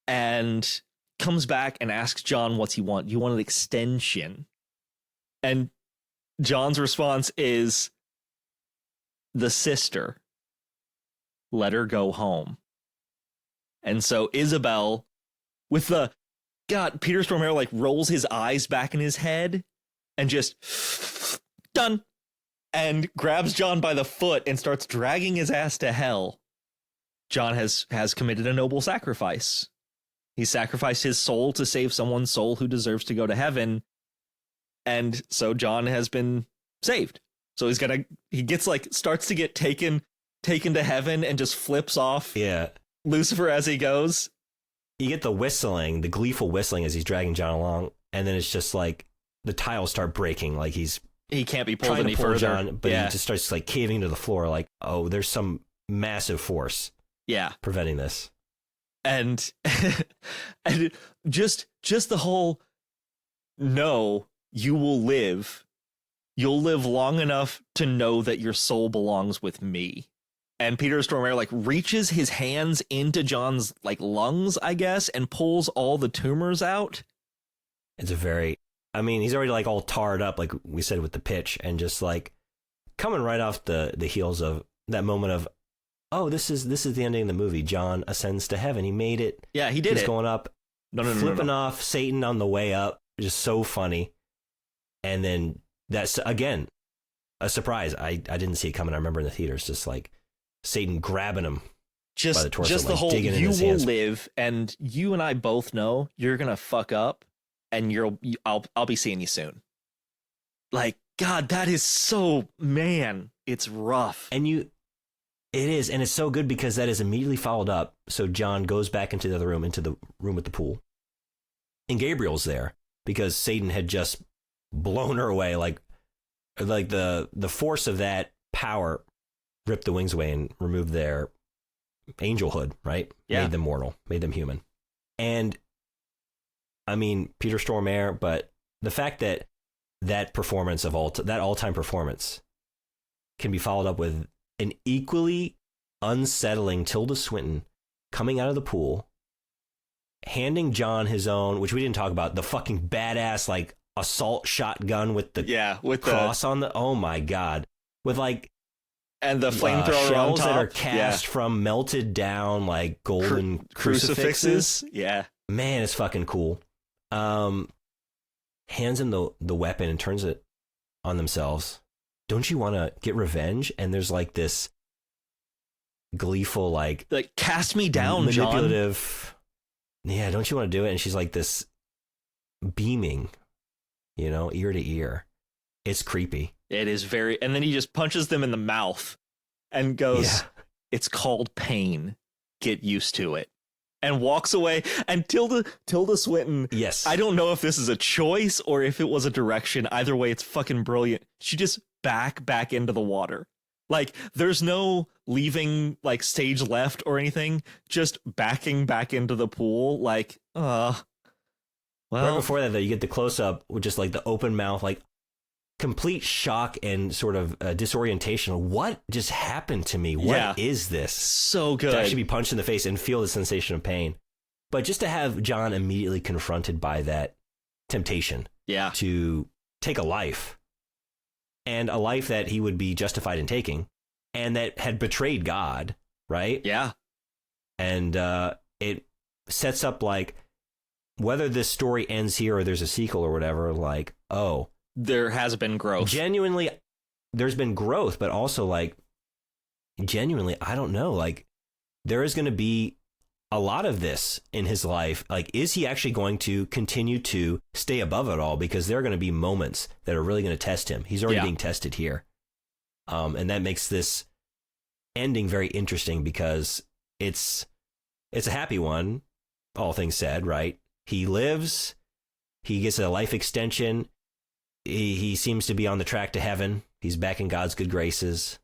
and comes back and asks John what's he want. You want an extension? And John's response is, the sister. Let her go home. And so Isabel, with the... God, Peter Stormare like rolls his eyes back in his head and just done, and grabs John by the foot and starts dragging his ass to hell. John has committed a noble sacrifice. He sacrificed his soul to save someone's soul who deserves to go to heaven. And so John has been saved. So starts to get taken to heaven and just flips off Lucifer as he goes. You get the whistling, the gleeful whistling as he's dragging John along, and then it's just like the tiles start breaking, like he can't be pulled any further. John, but he just starts like caving to the floor, like, oh, there's some massive force, preventing this. And and just the whole, no, you will live. You'll live long enough to know that your soul belongs with me. And Peter Stormare like reaches his hands into John's like lungs, I guess, and pulls all the tumors out. It's he's already like all tarred up, like we said with the pitch, and just like coming right off the heels of that moment of, oh, this is the ending of the movie. John ascends to heaven. He made it. Yeah, he did. He's going up, flipping off Satan on the way up. Just so funny. And then that's again a surprise. I didn't see it coming. I remember in the theaters, just like Satan grabbing him by the torso, just the like whole digging in you his will hands. live, and you and I both know you're gonna fuck up, and I'll be seeing you soon. Like, God, that is so, man, it's rough. And it is, and it's so good because that is immediately followed up. So John goes back into the other room, into the room with the pool, and Gabriel's there because Satan had just blown her away, like the force of that power ripped the wings away and removed their angelhood, right? Yeah. Made them mortal, made them human. And I mean, Peter Stormare, but the fact that performance that all-time performance can be followed up with an equally unsettling Tilda Swinton coming out of the pool, handing John his own, which we didn't talk about, the fucking badass like assault shotgun with the cross on the, oh my God, with like, and the flamethrower shells on top that are cast from melted down like golden crucifixes. Yeah, man, it's fucking cool. Hands him the weapon and turns it on themselves. Don't you want to get revenge? And there's like this gleeful like cast me down, manipulative John. Yeah, don't you want to do it? And she's like this beaming, ear to ear. It's creepy. It is very, and then he just punches them in the mouth and goes, it's called pain. Get used to it. And walks away. And Tilda Swinton, yes, I don't know if this is a choice or if it was a direction. Either way, it's fucking brilliant. She just back into the water. Like, there's no leaving like stage left or anything. Just backing back into the pool. Like, well. Right before that, though, you get the close up with just like the open mouth, like, complete shock and sort of disorientation. What just happened to me? What is this? So good. To actually be punched in the face and feel the sensation of pain. But just to have John immediately confronted by that temptation to take a life, and a life that he would be justified in taking, and that had betrayed God, right? Yeah. And it sets up like, whether this story ends here or there's a sequel or whatever, like, oh, there has been growth. Genuinely, there's been growth, but also like, genuinely, I don't know, like, there is going to be a lot of this in his life. Like, is he actually going to continue to stay above it all? Because there are going to be moments that are really going to test him. He's already being tested here. And that makes this ending very interesting, because it's a happy one, all things said, right? He lives, he gets a life extension, he seems to be on the track to heaven, he's back in God's good graces,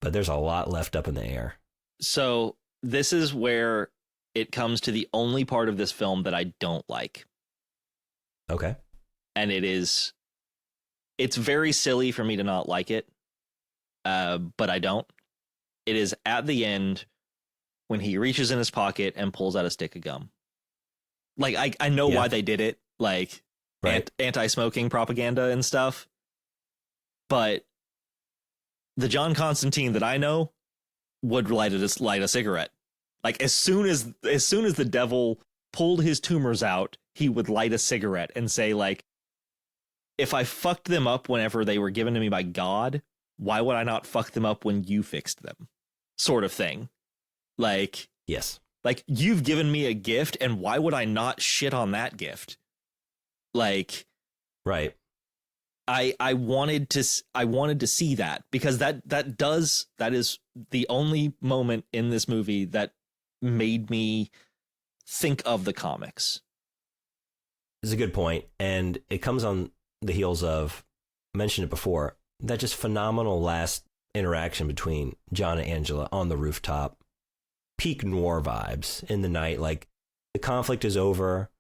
but there's a lot left up in the air. So this is where it comes to the only part of this film that I don't like. Okay. And it's very silly for me to not like it, but I don't. It is at the end when he reaches in his pocket and pulls out a stick of gum. Like, I know why they did it, like anti-smoking propaganda and stuff. But the John Constantine that I know would light a cigarette. Like, as soon as the devil pulled his tumors out, he would light a cigarette and say, like, if I fucked them up whenever they were given to me by God, why would I not fuck them up when you fixed them? Sort of thing. Like, yes. Like, you've given me a gift, and why would I not shit on that gift? Like, right. I wanted to see that, because that is the only moment in this movie that made me think of the comics. It's a good point, and it comes on the heels of, I mentioned it before, that just phenomenal last interaction between John and Angela on the rooftop. Peak noir vibes in the night, like, the conflict is over,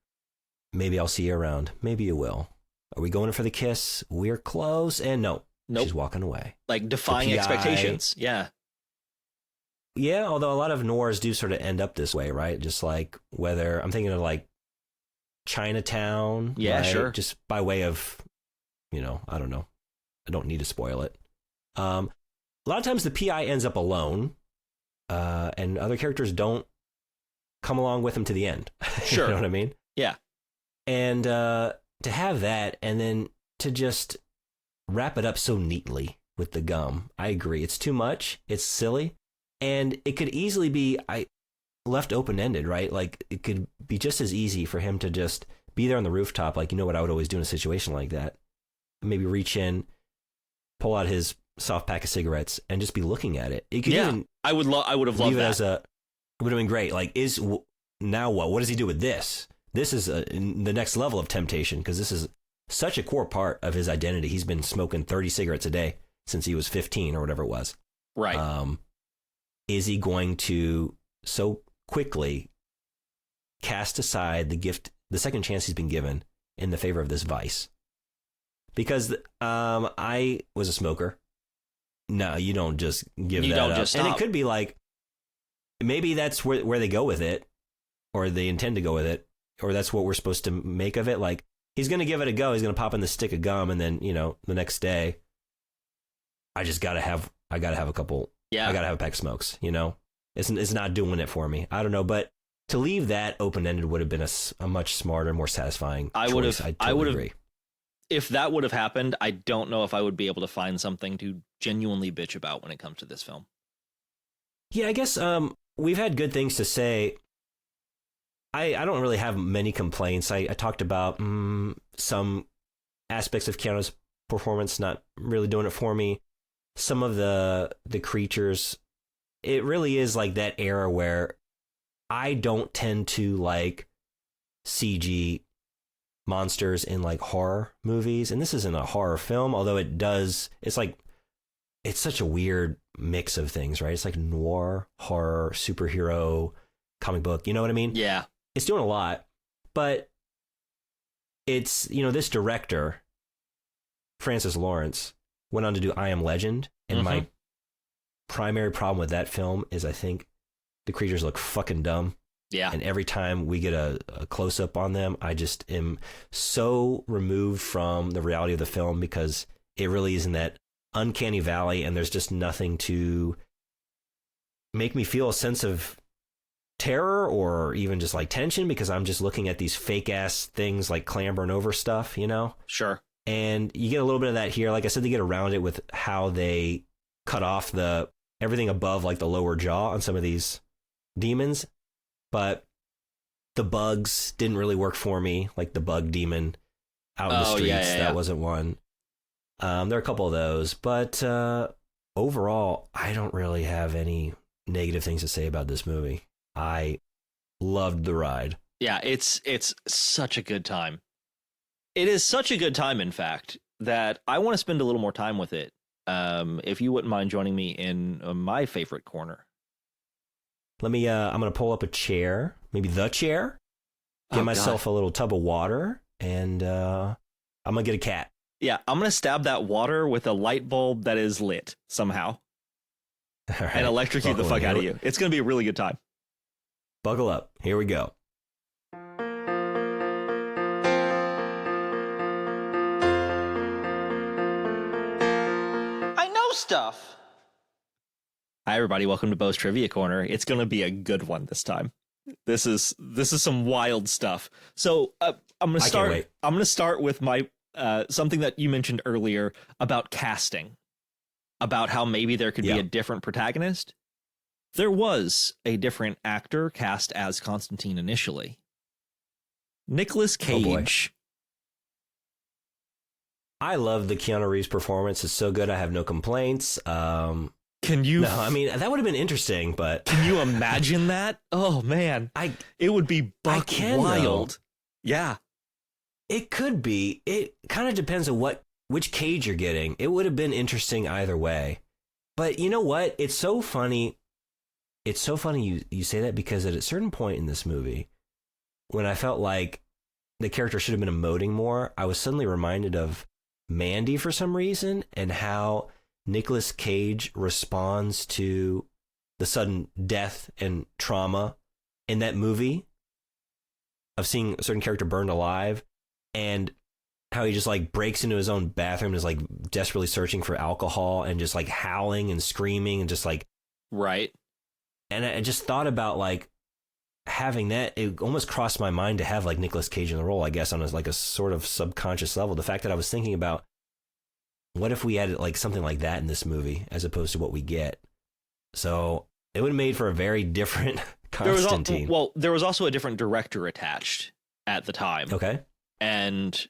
maybe I'll see you around, maybe you will. Are we going in for the kiss? We're close, and nope. She's walking away. Like, defying expectations. Yeah, although a lot of noirs do sort of end up this way, right? Just like, whether I'm thinking of like Chinatown. Yeah, right? sure. Just by way of, I don't know. I don't need to spoil it. A lot of times the PI ends up alone, and other characters don't come along with him to the end. Sure. You know what I mean? Yeah. And to have that, and then to just wrap it up so neatly with the gum, I agree. It's too much. It's silly. And it could easily be left open-ended, right? Like, it could be just as easy for him to just be there on the rooftop, like, what I would always do in a situation like that? Maybe reach in, pull out his soft pack of cigarettes, and just be looking at it. It could even, I would have loved that. It would have been great. Like, now what? What does he do with this? This is the next level of temptation, because this is such a core part of his identity. He's been smoking 30 cigarettes a day since he was 15 or whatever it was. Right. Is he going to so quickly cast aside the second chance he's been given in the favor of this vice? Because I was a smoker. No, you don't just give that up. Just stop. And it could be like, maybe that's where they go with it, or they intend to go with it, or that's what we're supposed to make of it. Like, he's going to give it a go. He's going to pop in the stick of gum, and then, the next day, I gotta have a couple. Yeah. I gotta have a pack of smokes. It's not doing it for me. I don't know, but to leave that open ended would have been a much smarter, more satisfying choice. I would agree. If that would have happened, I don't know if I would be able to find something to genuinely bitch about when it comes to this film. Yeah, I guess we've had good things to say. I don't really have many complaints. I talked about some aspects of Keanu's performance not really doing it for me. Some of the creatures, it really is like that era where I don't tend to like CG monsters in like horror movies. And this isn't a horror film, although it's such a weird mix of things, right? It's like noir, horror, superhero, comic book. You know what I mean? Yeah. It's doing a lot, but it's, this director, Francis Lawrence went on to do I Am Legend, and my primary problem with that film is I think the creatures look fucking dumb. Yeah. And every time we get a close up on them, I just am so removed from the reality of the film because it really is in that uncanny valley, and there's just nothing to make me feel a sense of terror or even just like tension because I'm just looking at these fake ass things like clambering over stuff, you know? Sure. And you get a little bit of that here. Like I said, they get around it with how they cut off everything above like the lower jaw on some of these demons. But the bugs didn't really work for me, like the bug demon out in the streets. That wasn't one. There are a couple of those, but overall, I don't really have any negative things to say about this movie. I loved the ride. Yeah, it's such a good time. It is such a good time, in fact, that I want to spend a little more time with it. If you wouldn't mind joining me in my favorite corner. Let me, I'm going to pull up a chair, maybe the chair, get myself a little tub of water, and I'm going to get a cat. Yeah, I'm going to stab that water with a light bulb that is lit somehow. All right. And electrocute the fuck out of you. It's going to be a really good time. Buckle up. Here we go. I know stuff. Hi, everybody. Welcome to Bo's Trivia Corner. It's going to be a good one this time. This is some wild stuff. So I'm going to start. I'm going to start with my something that you mentioned earlier about casting, about how maybe there could be a different protagonist. There was a different actor cast as Constantine initially. Nicolas Cage. I love the Keanu Reeves performance. It's so good. I have no complaints. Can you? No, I mean, that would have been interesting, but can you imagine that? Oh man, it would be buck wild. Though. Yeah, it could be. It kind of depends on which Cage you're getting. It would have been interesting either way. But you know what? It's so funny. It's so funny you say that because at a certain point in this movie, when I felt like the character should have been emoting more, I was suddenly reminded of Mandy for some reason and how Nicolas Cage responds to the sudden death and trauma in that movie of seeing a certain character burned alive and how he just like breaks into his own bathroom and is like desperately searching for alcohol and just like howling and screaming and just like. Right. And I just thought about like having that. It almost crossed my mind to have like Nicolas Cage in the role, I guess, on like a sort of subconscious level. The fact that I was thinking about, what if we had like something like that in this movie as opposed to what we get? So it would have made for a very different Constantine. There was also a different director attached at the time. Okay. And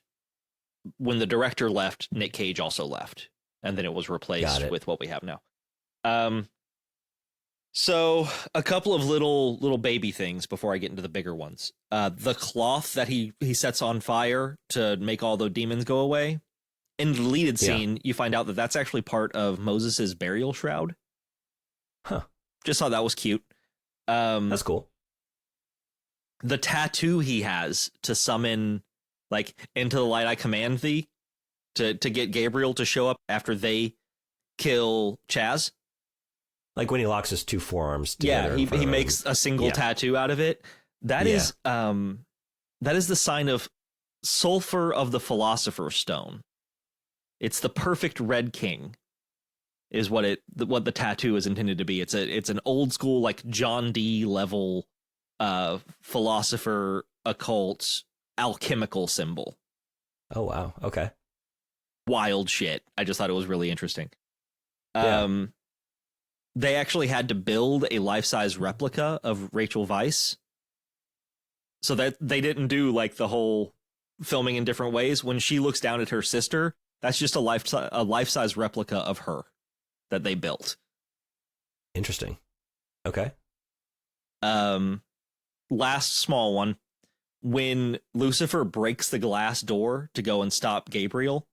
when the director left, Nick Cage also left. And then it was replaced with what we have now. So a couple of little baby things before I get into the bigger ones. The cloth that he sets on fire to make all the demons go away. In the deleted scene, you find out that that's actually part of Moses's burial shroud. Huh. Just thought that was cute. That's cool. The tattoo he has to summon, like, into the light I command thee, to get Gabriel to show up after they kill Chaz. Like when he locks his two forearms together. Yeah, he makes a single tattoo out of it. That is the sign of sulfur of the Philosopher's Stone. It's the perfect red king, is what the tattoo is intended to be. It's an old school like John Dee level philosopher occult alchemical symbol. Oh wow. Okay. Wild shit. I just thought it was really interesting. Yeah. They actually had to build a life-size replica of Rachel Weisz, so that they didn't do like the whole filming in different ways. When she looks down at her sister, that's just a life-size replica of her that they built. Interesting. Okay. Last small one. When Lucifer breaks the glass door to go and stop Gabriel.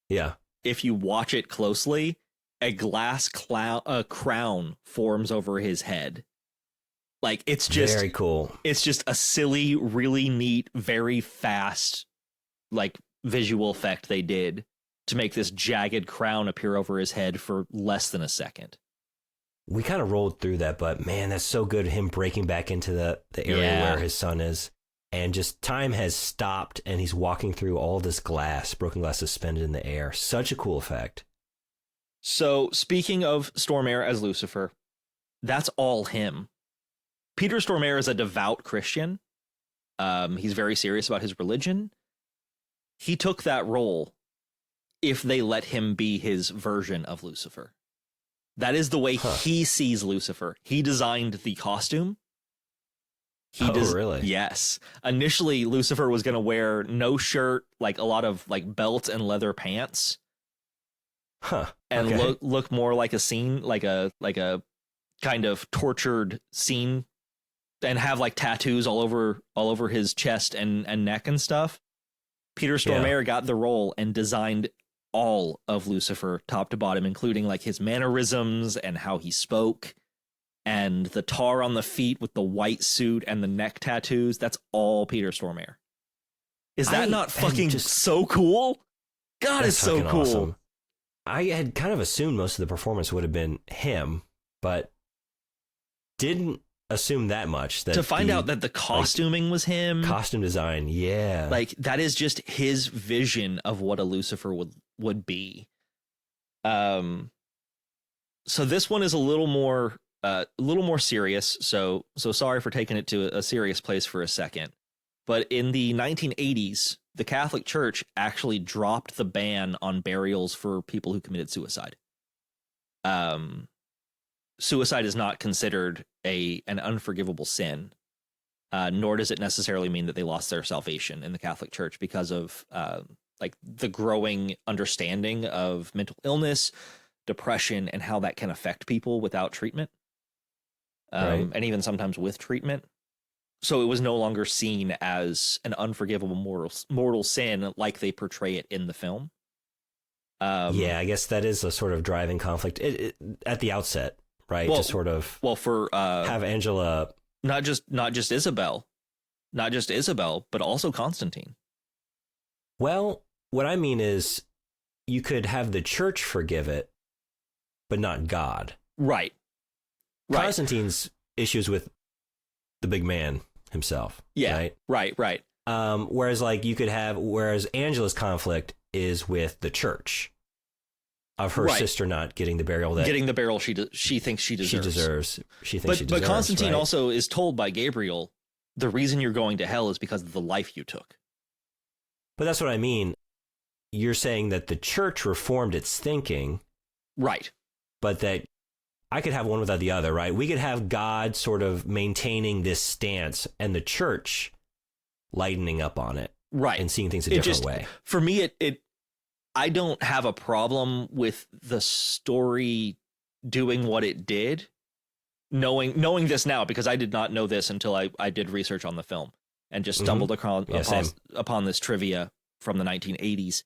Yeah. If you watch it closely, a glass crown forms over his head. Like, it's just very cool. It's just a silly, really neat, very fast, like, visual effect they did to make this jagged crown appear over his head for less than a second. We kind of rolled through that, but man, that's so good. Him breaking back into the area where his son is. And just time has stopped and he's walking through all this glass, broken glass suspended in the air. Such a cool effect. So speaking of Stormare as Lucifer, that's all him. Peter Stormare is a devout Christian. He's very serious about his religion. He took that role if they let him be his version of Lucifer. That is the way he sees Lucifer. He designed the costume. Really? Yes. Initially, Lucifer was going to wear no shirt, like a lot of like belt and leather pants. And look more like a scene, like a kind of tortured scene, and have like tattoos all over his chest and neck and stuff. Peter Stormare got the role and designed all of Lucifer top to bottom, including like his mannerisms and how he spoke and the tar on the feet with the white suit and the neck tattoos. That's all Peter Stormare. Is that not fucking so cool? God, it's so cool. Awesome. I had kind of assumed most of the performance would have been him, but didn't assume that much. That to find out that the costuming was him. Costume design, yeah. Like, that is just his vision of what a Lucifer would be. So this one is a little more serious. So sorry for taking it to a serious place for a second. But in the 1980s, the Catholic Church actually dropped the ban on burials for people who committed suicide. Suicide is not considered an unforgivable sin, nor does it necessarily mean that they lost their salvation in the Catholic Church because of like the growing understanding of mental illness, depression, and how that can affect people without treatment, and even sometimes with treatment. So it was no longer seen as an unforgivable mortal sin like they portray it in the film. Yeah, I guess that is a sort of driving conflict at the outset, right? Well, to sort of for have Angela, not just Isabel, but also Constantine. Well, what I mean is, you could have the church forgive it, but not God. Right. Constantine's issues with the big man himself. Yeah. Right. Whereas Angela's conflict is with the church of her sister not getting the burial she thinks she deserves. But Constantine also is told by Gabriel, the reason you're going to hell is because of the life you took. But that's what I mean. You're saying that the church reformed its thinking. Right. But that I could have one without the other, right? We could have God sort of maintaining this stance and the church lightening up on it. Right. And seeing things a different way. For me, I don't have a problem with the story doing what it did, knowing this now, because I did not know this until I did research on the film and just stumbled upon this trivia from the 1980s.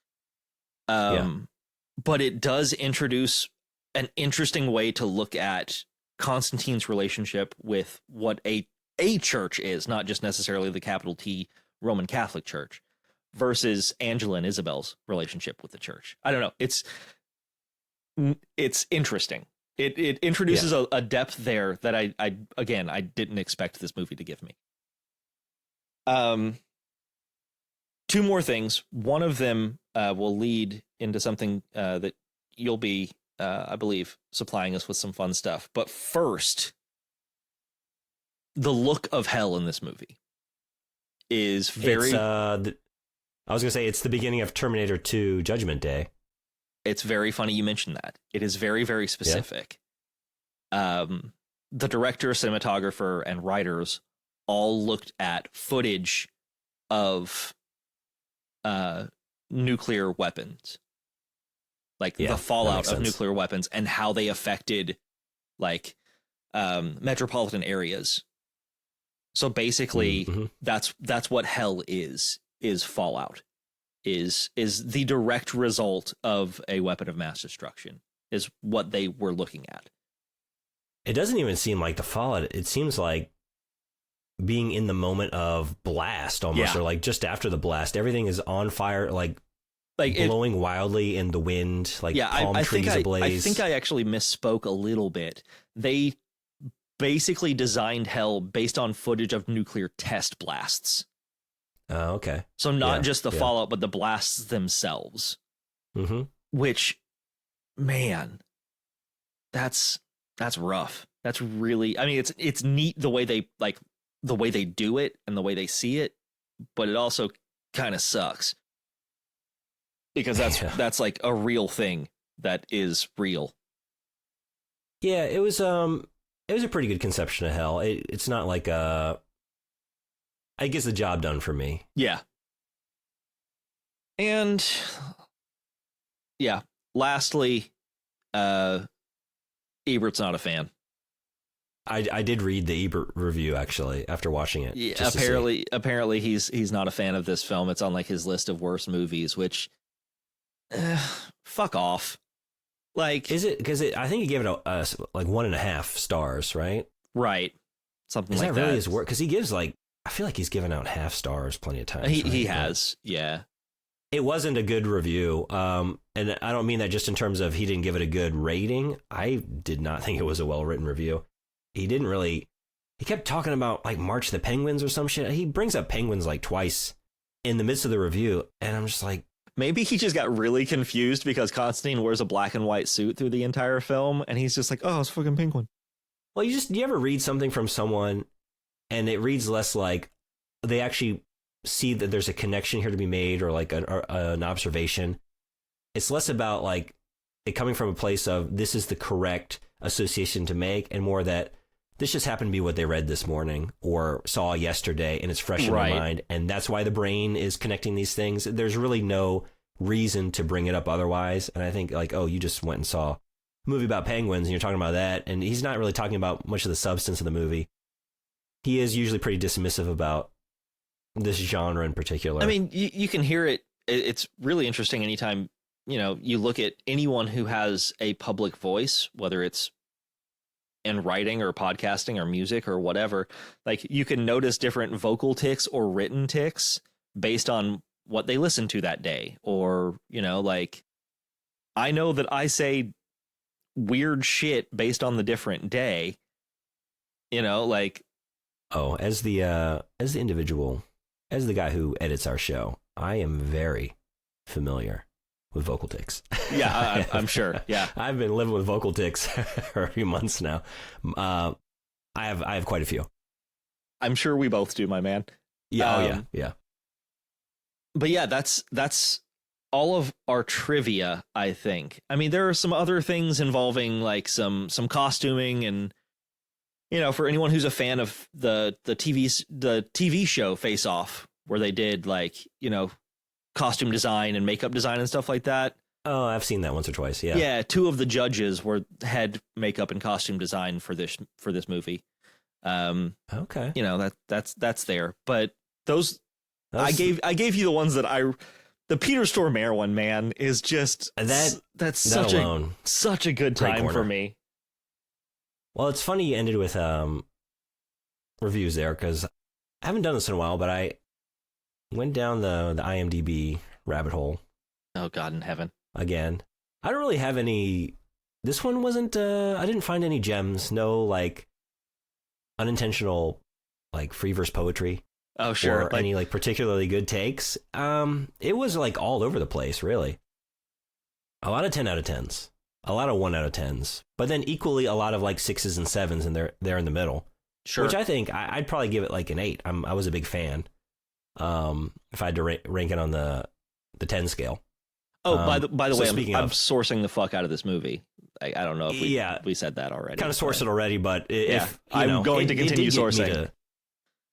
But it does introduce an interesting way to look at Constantine's relationship with what a church is, not just necessarily the capital T Roman Catholic Church, versus Angela and Isabel's relationship with the church. I don't know. It's interesting. It introduces a depth there that I didn't expect this movie to give me. Two more things. One of them will lead into something that you'll be, I believe, supplying us with some fun stuff. But first, the look of hell in this movie is very... I was going to say, it's the beginning of Terminator 2 Judgment Day. It's very funny you mentioned that. It is very, very specific. Yeah. The director, cinematographer, and writers all looked at footage of nuclear weapons. Like the fallout of nuclear weapons and how they affected like metropolitan areas. So basically that's what hell is fallout, is the direct result of a weapon of mass destruction, is what they were looking at. It doesn't even seem like the fallout. It seems like being in the moment of blast almost, or like just after the blast, everything is on fire, like like blowing wildly in the wind, like palm trees ablaze. I think I actually misspoke a little bit. They basically designed Hell based on footage of nuclear test blasts. Oh, okay. So not just the fallout, but the blasts themselves. Mm-hmm. Which, man, that's rough. That's really, I mean, it's neat the way they do it and the way they see it, but it also kind of sucks because that's like a real thing that is real. Yeah, it was a pretty good conception of Hell. It's not like it gets the job done for me. Yeah. And yeah, lastly, Ebert's not a fan. I did read the Ebert review actually after watching it. Yeah, apparently he's not a fan of this film. It's on like his list of worst movies, which fuck off. Like, is it because I think he gave it like 1.5 stars, right? Right, something is like that. Really that. his work? Because he gives like, I feel like he's given out half stars plenty of times. He has, yeah. It wasn't a good review, and I don't mean that just in terms of he didn't give it a good rating. I did not think it was a well-written review. He didn't really. He kept talking about like March of the Penguins or some shit. He brings up Penguins like twice in the midst of the review, and I'm just like, maybe he just got really confused because Constantine wears a black and white suit through the entire film, and he's just like, "Oh, it's fucking Penguin." Well, you ever read something from someone, and it reads less like they actually see that there's a connection here to be made, or like an observation. It's less about like it coming from a place of this is the correct association to make, and more that this just happened to be what they read this morning or saw yesterday, and it's fresh in their mind, and that's why the brain is connecting these things. There's really no reason to bring it up otherwise. And I think like, oh, you just went and saw a movie about penguins and you're talking about that, and he's not really talking about much of the substance of the movie. He is usually pretty dismissive about this genre in particular. I mean, you can hear it. It's really interesting anytime, you look at anyone who has a public voice, whether it's in writing or podcasting or music or whatever, like you can notice different vocal tics or written tics based on what they listen to that day. Or, like I know that I say weird shit based on the different day, like. Oh, as the individual, as the guy who edits our show, I am very familiar with vocal tics. Yeah, I'm sure. Yeah, I've been living with vocal tics for a few months now. I have quite a few. I'm sure we both do, my man. Yeah. Yeah. But yeah, that's all of our trivia, I think. I mean, there are some other things involving like some costuming and. For anyone who's a fan of the TV show Face Off, where they did like, costume design and makeup design and stuff like that. Oh, I've seen that once or twice. Yeah. Yeah. 2 of the judges were head makeup and costume design for this movie. Okay. That's there. But I gave you the ones that the Peter Stormare one, man, is just that's such a good time for me. Well, it's funny you ended with reviews there, because I haven't done this in a while, but I went down the IMDb rabbit hole. Oh, God in heaven. Again. I don't really have any... This one wasn't... I didn't find any gems. No, like, unintentional, like, free verse poetry. Oh, sure. Or any, like, particularly good takes. It was, like, all over the place, really. A lot of 10 out of 10s. A lot of 1 out of 10s, but then equally a lot of like 6s and 7s, and they're in the middle. Sure. Which I think I'd probably give it like an 8. I was a big fan. If I had to rank it on the 10 scale. Oh, by the way, I'm sourcing the fuck out of this movie. I don't know if we said that already. Kind of sourced it already, but I'm going to continue sourcing.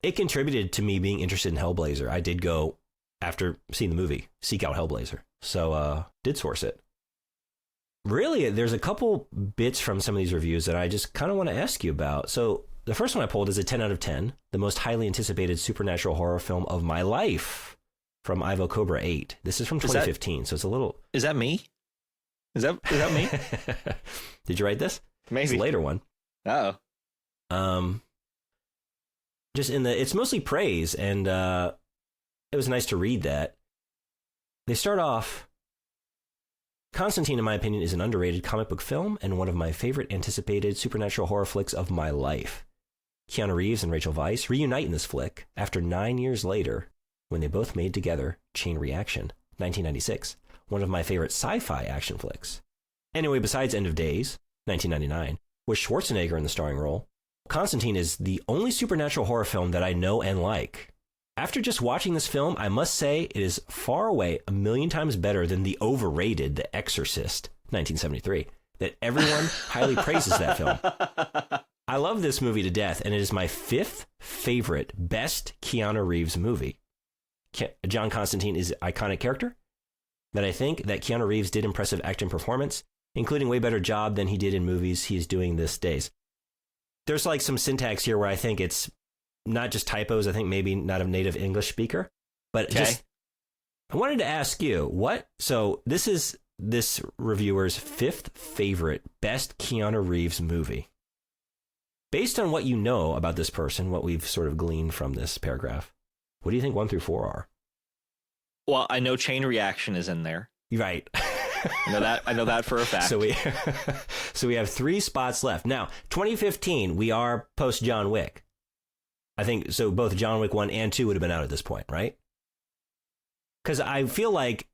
It contributed to me being interested in Hellblazer. I did go, after seeing the movie, seek out Hellblazer. So did source it. Really, there's a couple bits from some of these reviews that I just kind of want to ask you about. So the first one I pulled is a 10 out of 10, the most highly anticipated supernatural horror film of my life, from Ivo Cobra 8. This is from 2015, so it's a little... Is that me? Is that me? Did you write this? Maybe. It's a later one. Oh. Just it's mostly praise, and it was nice to read that. They start off Constantine, in my opinion, is an underrated comic book film and one of my favorite anticipated supernatural horror flicks of my life. Keanu Reeves and Rachel Weisz reunite in this flick after 9 years later when they both made together Chain Reaction, 1996, one of my favorite sci-fi action flicks. Anyway, besides End of Days, 1999, with Schwarzenegger in the starring role, Constantine is the only supernatural horror film that I know and like. After just watching this film, I must say it is far away a million times better than the overrated The Exorcist, 1973, that everyone highly praises that film. I love this movie to death, and it is my 5th favorite, best Keanu Reeves movie. John Constantine is an iconic character, but I think that Keanu Reeves did impressive acting performance, including way better job than he did in movies he is doing these days. There's like some syntax here where I think it's not just typos, I think maybe not a native English speaker, but just, I wanted to ask you, so this is this reviewer's 5th favorite, best Keanu Reeves movie. Based on what you know about this person, what we've sort of gleaned from this paragraph, what do you think 1 through 4 are? Well, I know Chain Reaction is in there. Right. I know that for a fact. So we have 3 spots left. Now, 2015, we are post John Wick. I think so. Both John Wick 1 and 2 would have been out at this point, right? Because I feel like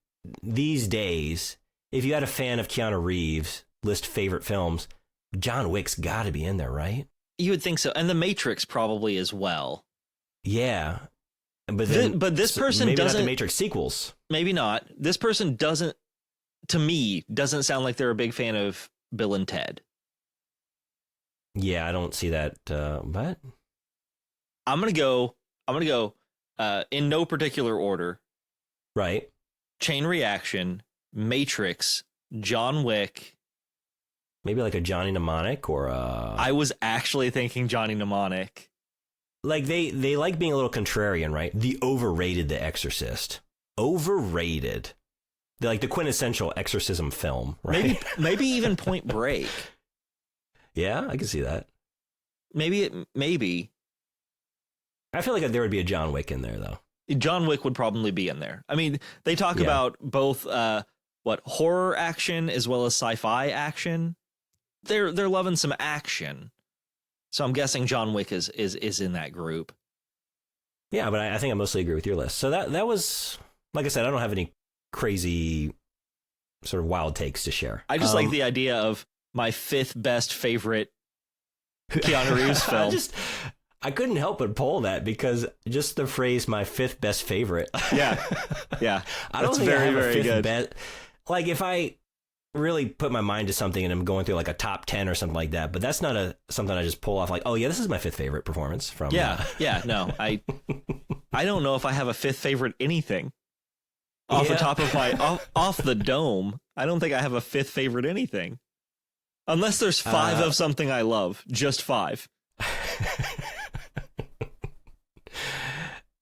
these days, if you had a fan of Keanu Reeves list favorite films, John Wick's got to be in there, right? You would think so, and The Matrix probably as well. Yeah, but this person maybe doesn't. Not the Matrix sequels. Maybe not. This person doesn't. To me, doesn't sound like they're a big fan of Bill and Ted. Yeah, I don't see that. But I'm gonna go in no particular order. Right. Chain Reaction, Matrix, John Wick. Maybe like a Johnny Mnemonic or a... I was actually thinking Johnny Mnemonic. Like they like being a little contrarian, right? The overrated The Exorcist. Overrated. They're like the quintessential exorcism film, right? Maybe even Point Break. Yeah, I can see that. Maybe. I feel like there would be a John Wick in there, though. John Wick would probably be in there. I mean, they talk about both horror action as well as sci-fi action. They're loving some action, so I'm guessing John Wick is in that group. Yeah, but I think I mostly agree with your list. So that was, like I said, I don't have any crazy sort of wild takes to share. I just like the idea of my 5th best favorite Keanu Reeves film. I couldn't help but pull that because just the phrase "my 5th best favorite." Yeah. I don't think I have a 5th best. Like if I really put my mind to something and I'm going through like a top 10 or something like that, but that's not something I just pull off like, oh yeah, this is my 5th favorite performance from. No, I don't know if I have a 5th favorite anything off the top of my off the dome. I don't think I have a 5th favorite anything, unless there's 5 of something I love, just 5.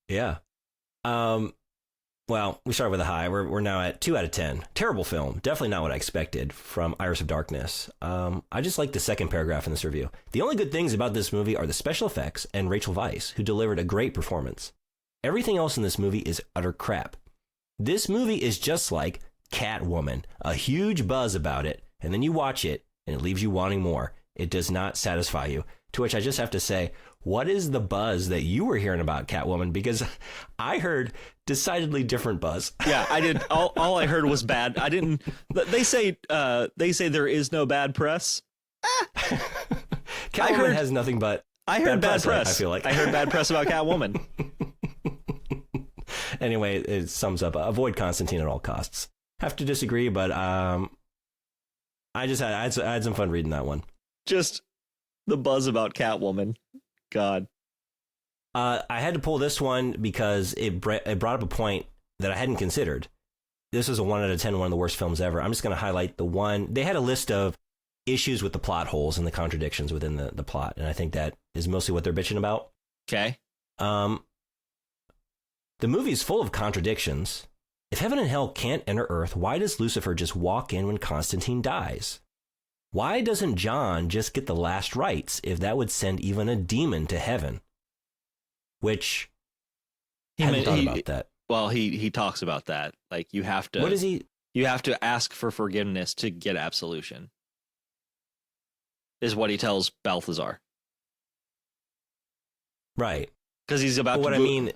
Yeah. Well, we started with a high. We're now at 2 out of 10. Terrible film. Definitely not what I expected from Iris of Darkness. I just like the second paragraph in this review. The only good things about this movie are the special effects and Rachel Weisz, who delivered a great performance. Everything else in this movie is utter crap. This movie is just like Catwoman. A huge buzz about it, and then you watch it, and it leaves you wanting more. It does not satisfy you. To which I just have to say, what is the buzz that you were hearing about Catwoman? Because I heard decidedly different buzz. Yeah, I did. All I heard was bad. I didn't. They say there is no bad press. Catwoman has nothing but. I heard bad press. I feel like I heard bad press about Catwoman. Anyway, it sums up: avoid Constantine at all costs. Have to disagree, but I had some fun reading that one. Just the buzz about Catwoman. God. I had to pull this one because it brought up a point that I hadn't considered. This is a 1 out of 10, one of the worst films ever. I'm just going to highlight the one. They had a list of issues with the plot holes and the contradictions within the plot, and I think that is mostly what they're bitching about. Okay. The movie is full of contradictions. If heaven and hell can't enter Earth, why does Lucifer just walk in when Constantine dies? Why doesn't John just get the last rites if that would send even a demon to heaven? Which, I hadn't thought about that. Well, he talks about that. Like, you have to... What is he... You have to ask for forgiveness to get absolution, is what he tells Balthazar. Right. Because he's about But to what I mean,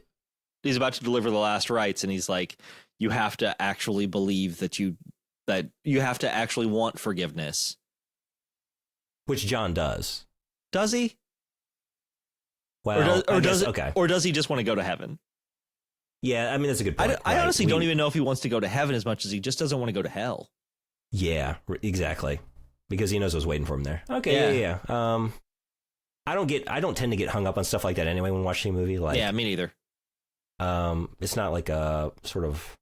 he's about to deliver the last rites, and he's like, you have to actually believe that you have to actually want forgiveness. which John does. Does he? Well, or does he just want to go to heaven? Yeah, I mean, that's a good point. I honestly don't even know if he wants to go to heaven as much as he just doesn't want to go to hell. Yeah, exactly. Because he knows what's waiting for him there. Okay, yeah. I don't tend to get hung up on stuff like that anyway when watching a movie. Like, yeah, me neither. It's not like a sort of,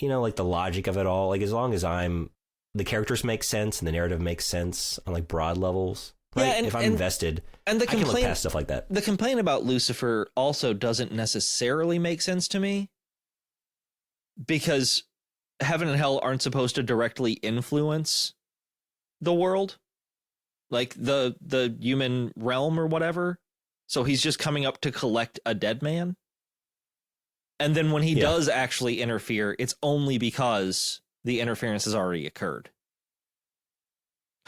like the logic of it all. Like, as long as the characters make sense and the narrative makes sense on like broad levels. Right? Yeah, if I'm invested, and I can look past stuff like that. The complaint about Lucifer also doesn't necessarily make sense to me, because heaven and hell aren't supposed to directly influence the world, like the human realm or whatever. So he's just coming up to collect a dead man. And then when he does actually interfere, it's only because the interference has already occurred.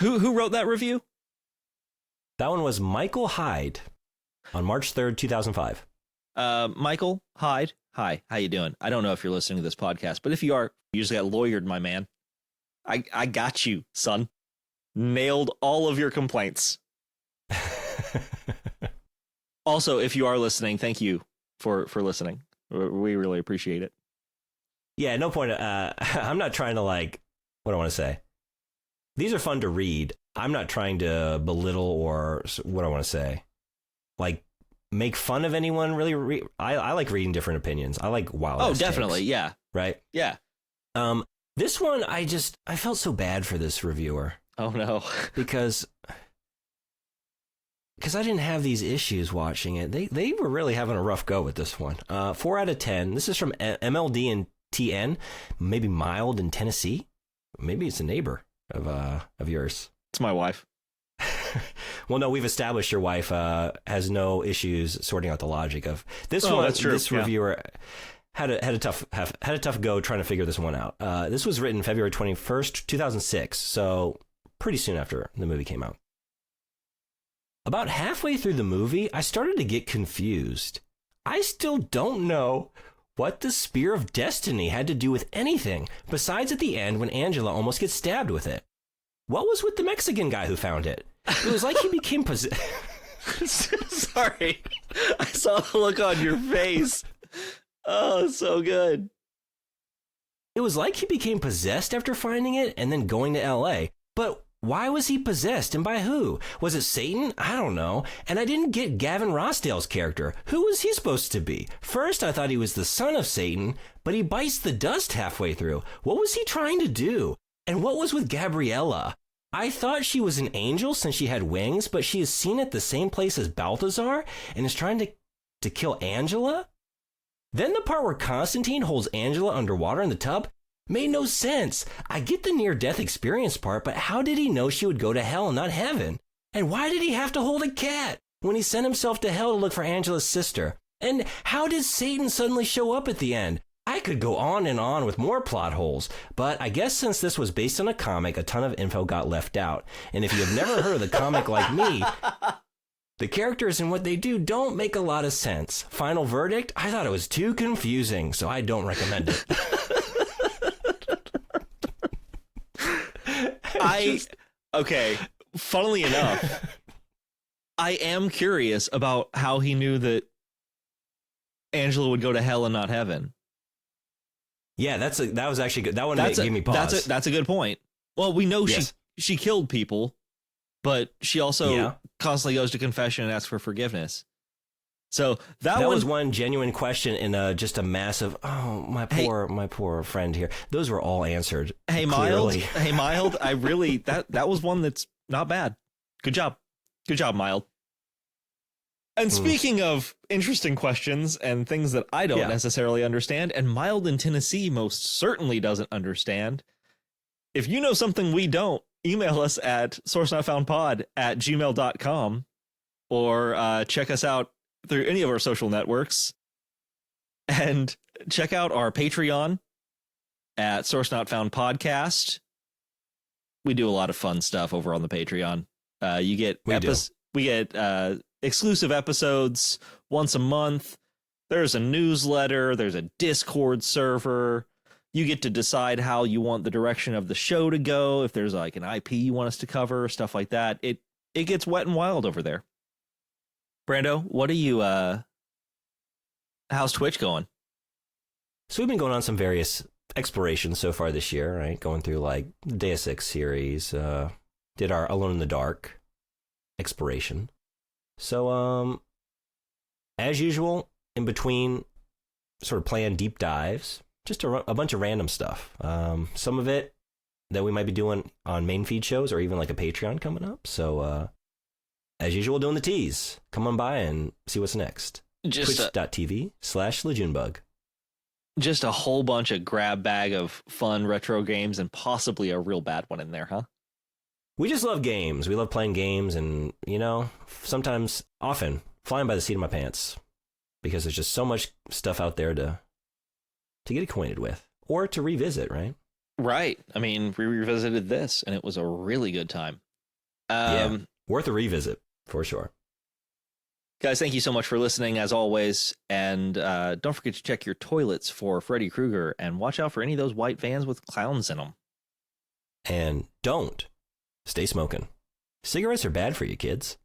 Who wrote that review? That one was Michael Hyde on March 3rd, 2005. Michael Hyde. Hi, how you doing? I don't know if you're listening to this podcast, but if you are, you just got lawyered, my man. I got you, son. Nailed all of your complaints. Also, if you are listening, thank you for listening. We really appreciate it. Yeah, no point. I'm not trying to what do I want to say? These are fun to read. I'm not trying to belittle or what I want to say. Like, make fun of anyone, really. I like reading different opinions. I like wild. Oh, definitely. Takes, yeah. Right? Yeah. This one, I felt so bad for this reviewer. Oh, no. because I didn't have these issues watching it. They were really having a rough go with this one. 4 out of 10. This is from MLD and TN. Maybe Mild in Tennessee. Maybe it's a neighbor of yours. It's my wife. Well, no, we've established your wife has no issues sorting out the logic of this one. That's true. This reviewer had a tough go trying to figure this one out. This was written February 21st, 2006, so pretty soon after the movie came out. About halfway through the movie, I started to get confused. I still don't know what the Spear of Destiny had to do with anything, besides at the end when Angela almost gets stabbed with it. What was with the Mexican guy who found it? It was like he became possessed. Sorry. I saw the look on your face. Oh, so good. It was like he became possessed after finding it and then going to LA. But why was he possessed and by who? Was it Satan? I don't know. And I didn't get Gavin Rossdale's character. Who was he supposed to be? First, I thought he was the son of Satan, but he bites the dust halfway through. What was he trying to do? And what was with Gabriella? I thought she was an angel since she had wings, but she is seen at the same place as Balthazar and is trying to kill Angela? Then the part where Constantine holds Angela underwater in the tub made no sense. I get the near-death experience part, but how did he know she would go to hell and not heaven? And why did he have to hold a cat when he sent himself to hell to look for Angela's sister? And how did Satan suddenly show up at the end? I could go on and on with more plot holes, but I guess since this was based on a comic, a ton of info got left out. And if you have never heard of the comic like me, the characters and what they do don't make a lot of sense. Final verdict, I thought it was too confusing, so I don't recommend it. Okay, funnily enough, I am curious about how he knew that Angela would go to hell and not heaven. Yeah, that was actually good. That one gave me pause. That's a good point. Well, we know she killed people, but she also constantly goes to confession and asks for forgiveness. So that was one genuine question in just a massive. Oh, my poor friend here. Those were all answered. Hey, clearly. Mild. I really that was one that's not bad. Good job, Mild. And speaking of interesting questions and things that I don't necessarily understand, and Mild in Tennessee most certainly doesn't understand, if you know something we don't, email us at sourcenotfoundpod@gmail.com or check us out through any of our social networks and check out our Patreon at Source Not Found Podcast. We do a lot of fun stuff over on the Patreon. We get exclusive episodes once a month. There's a newsletter. There's a Discord server. You get to decide how you want the direction of the show to go. If there's like an IP you want us to cover, stuff like that. It gets wet and wild over there. Brando, what are you? How's Twitch going? So we've been going on some various explorations so far this year, right? Going through like Deus Ex series. Did our Alone in the Dark exploration. So as usual, in between sort of playing deep dives, just a bunch of random stuff. Some of it that we might be doing on main feed shows or even like a Patreon coming up. So as usual, doing the tease. Come on by and see what's next. Twitch.tv/LegionBug. Just a whole bunch of grab bag of fun retro games and possibly a real bad one in there, huh? We just love games. We love playing games and, sometimes, often, flying by the seat of my pants. Because there's just so much stuff out there to get acquainted with. Or to revisit, right? Right. I mean, we revisited this, and it was a really good time. Yeah, worth a revisit, for sure. Guys, thank you so much for listening, as always. And don't forget to check your toilets for Freddy Krueger, and watch out for any of those white vans with clowns in them. And don't stay smoking. Cigarettes are bad for you, kids.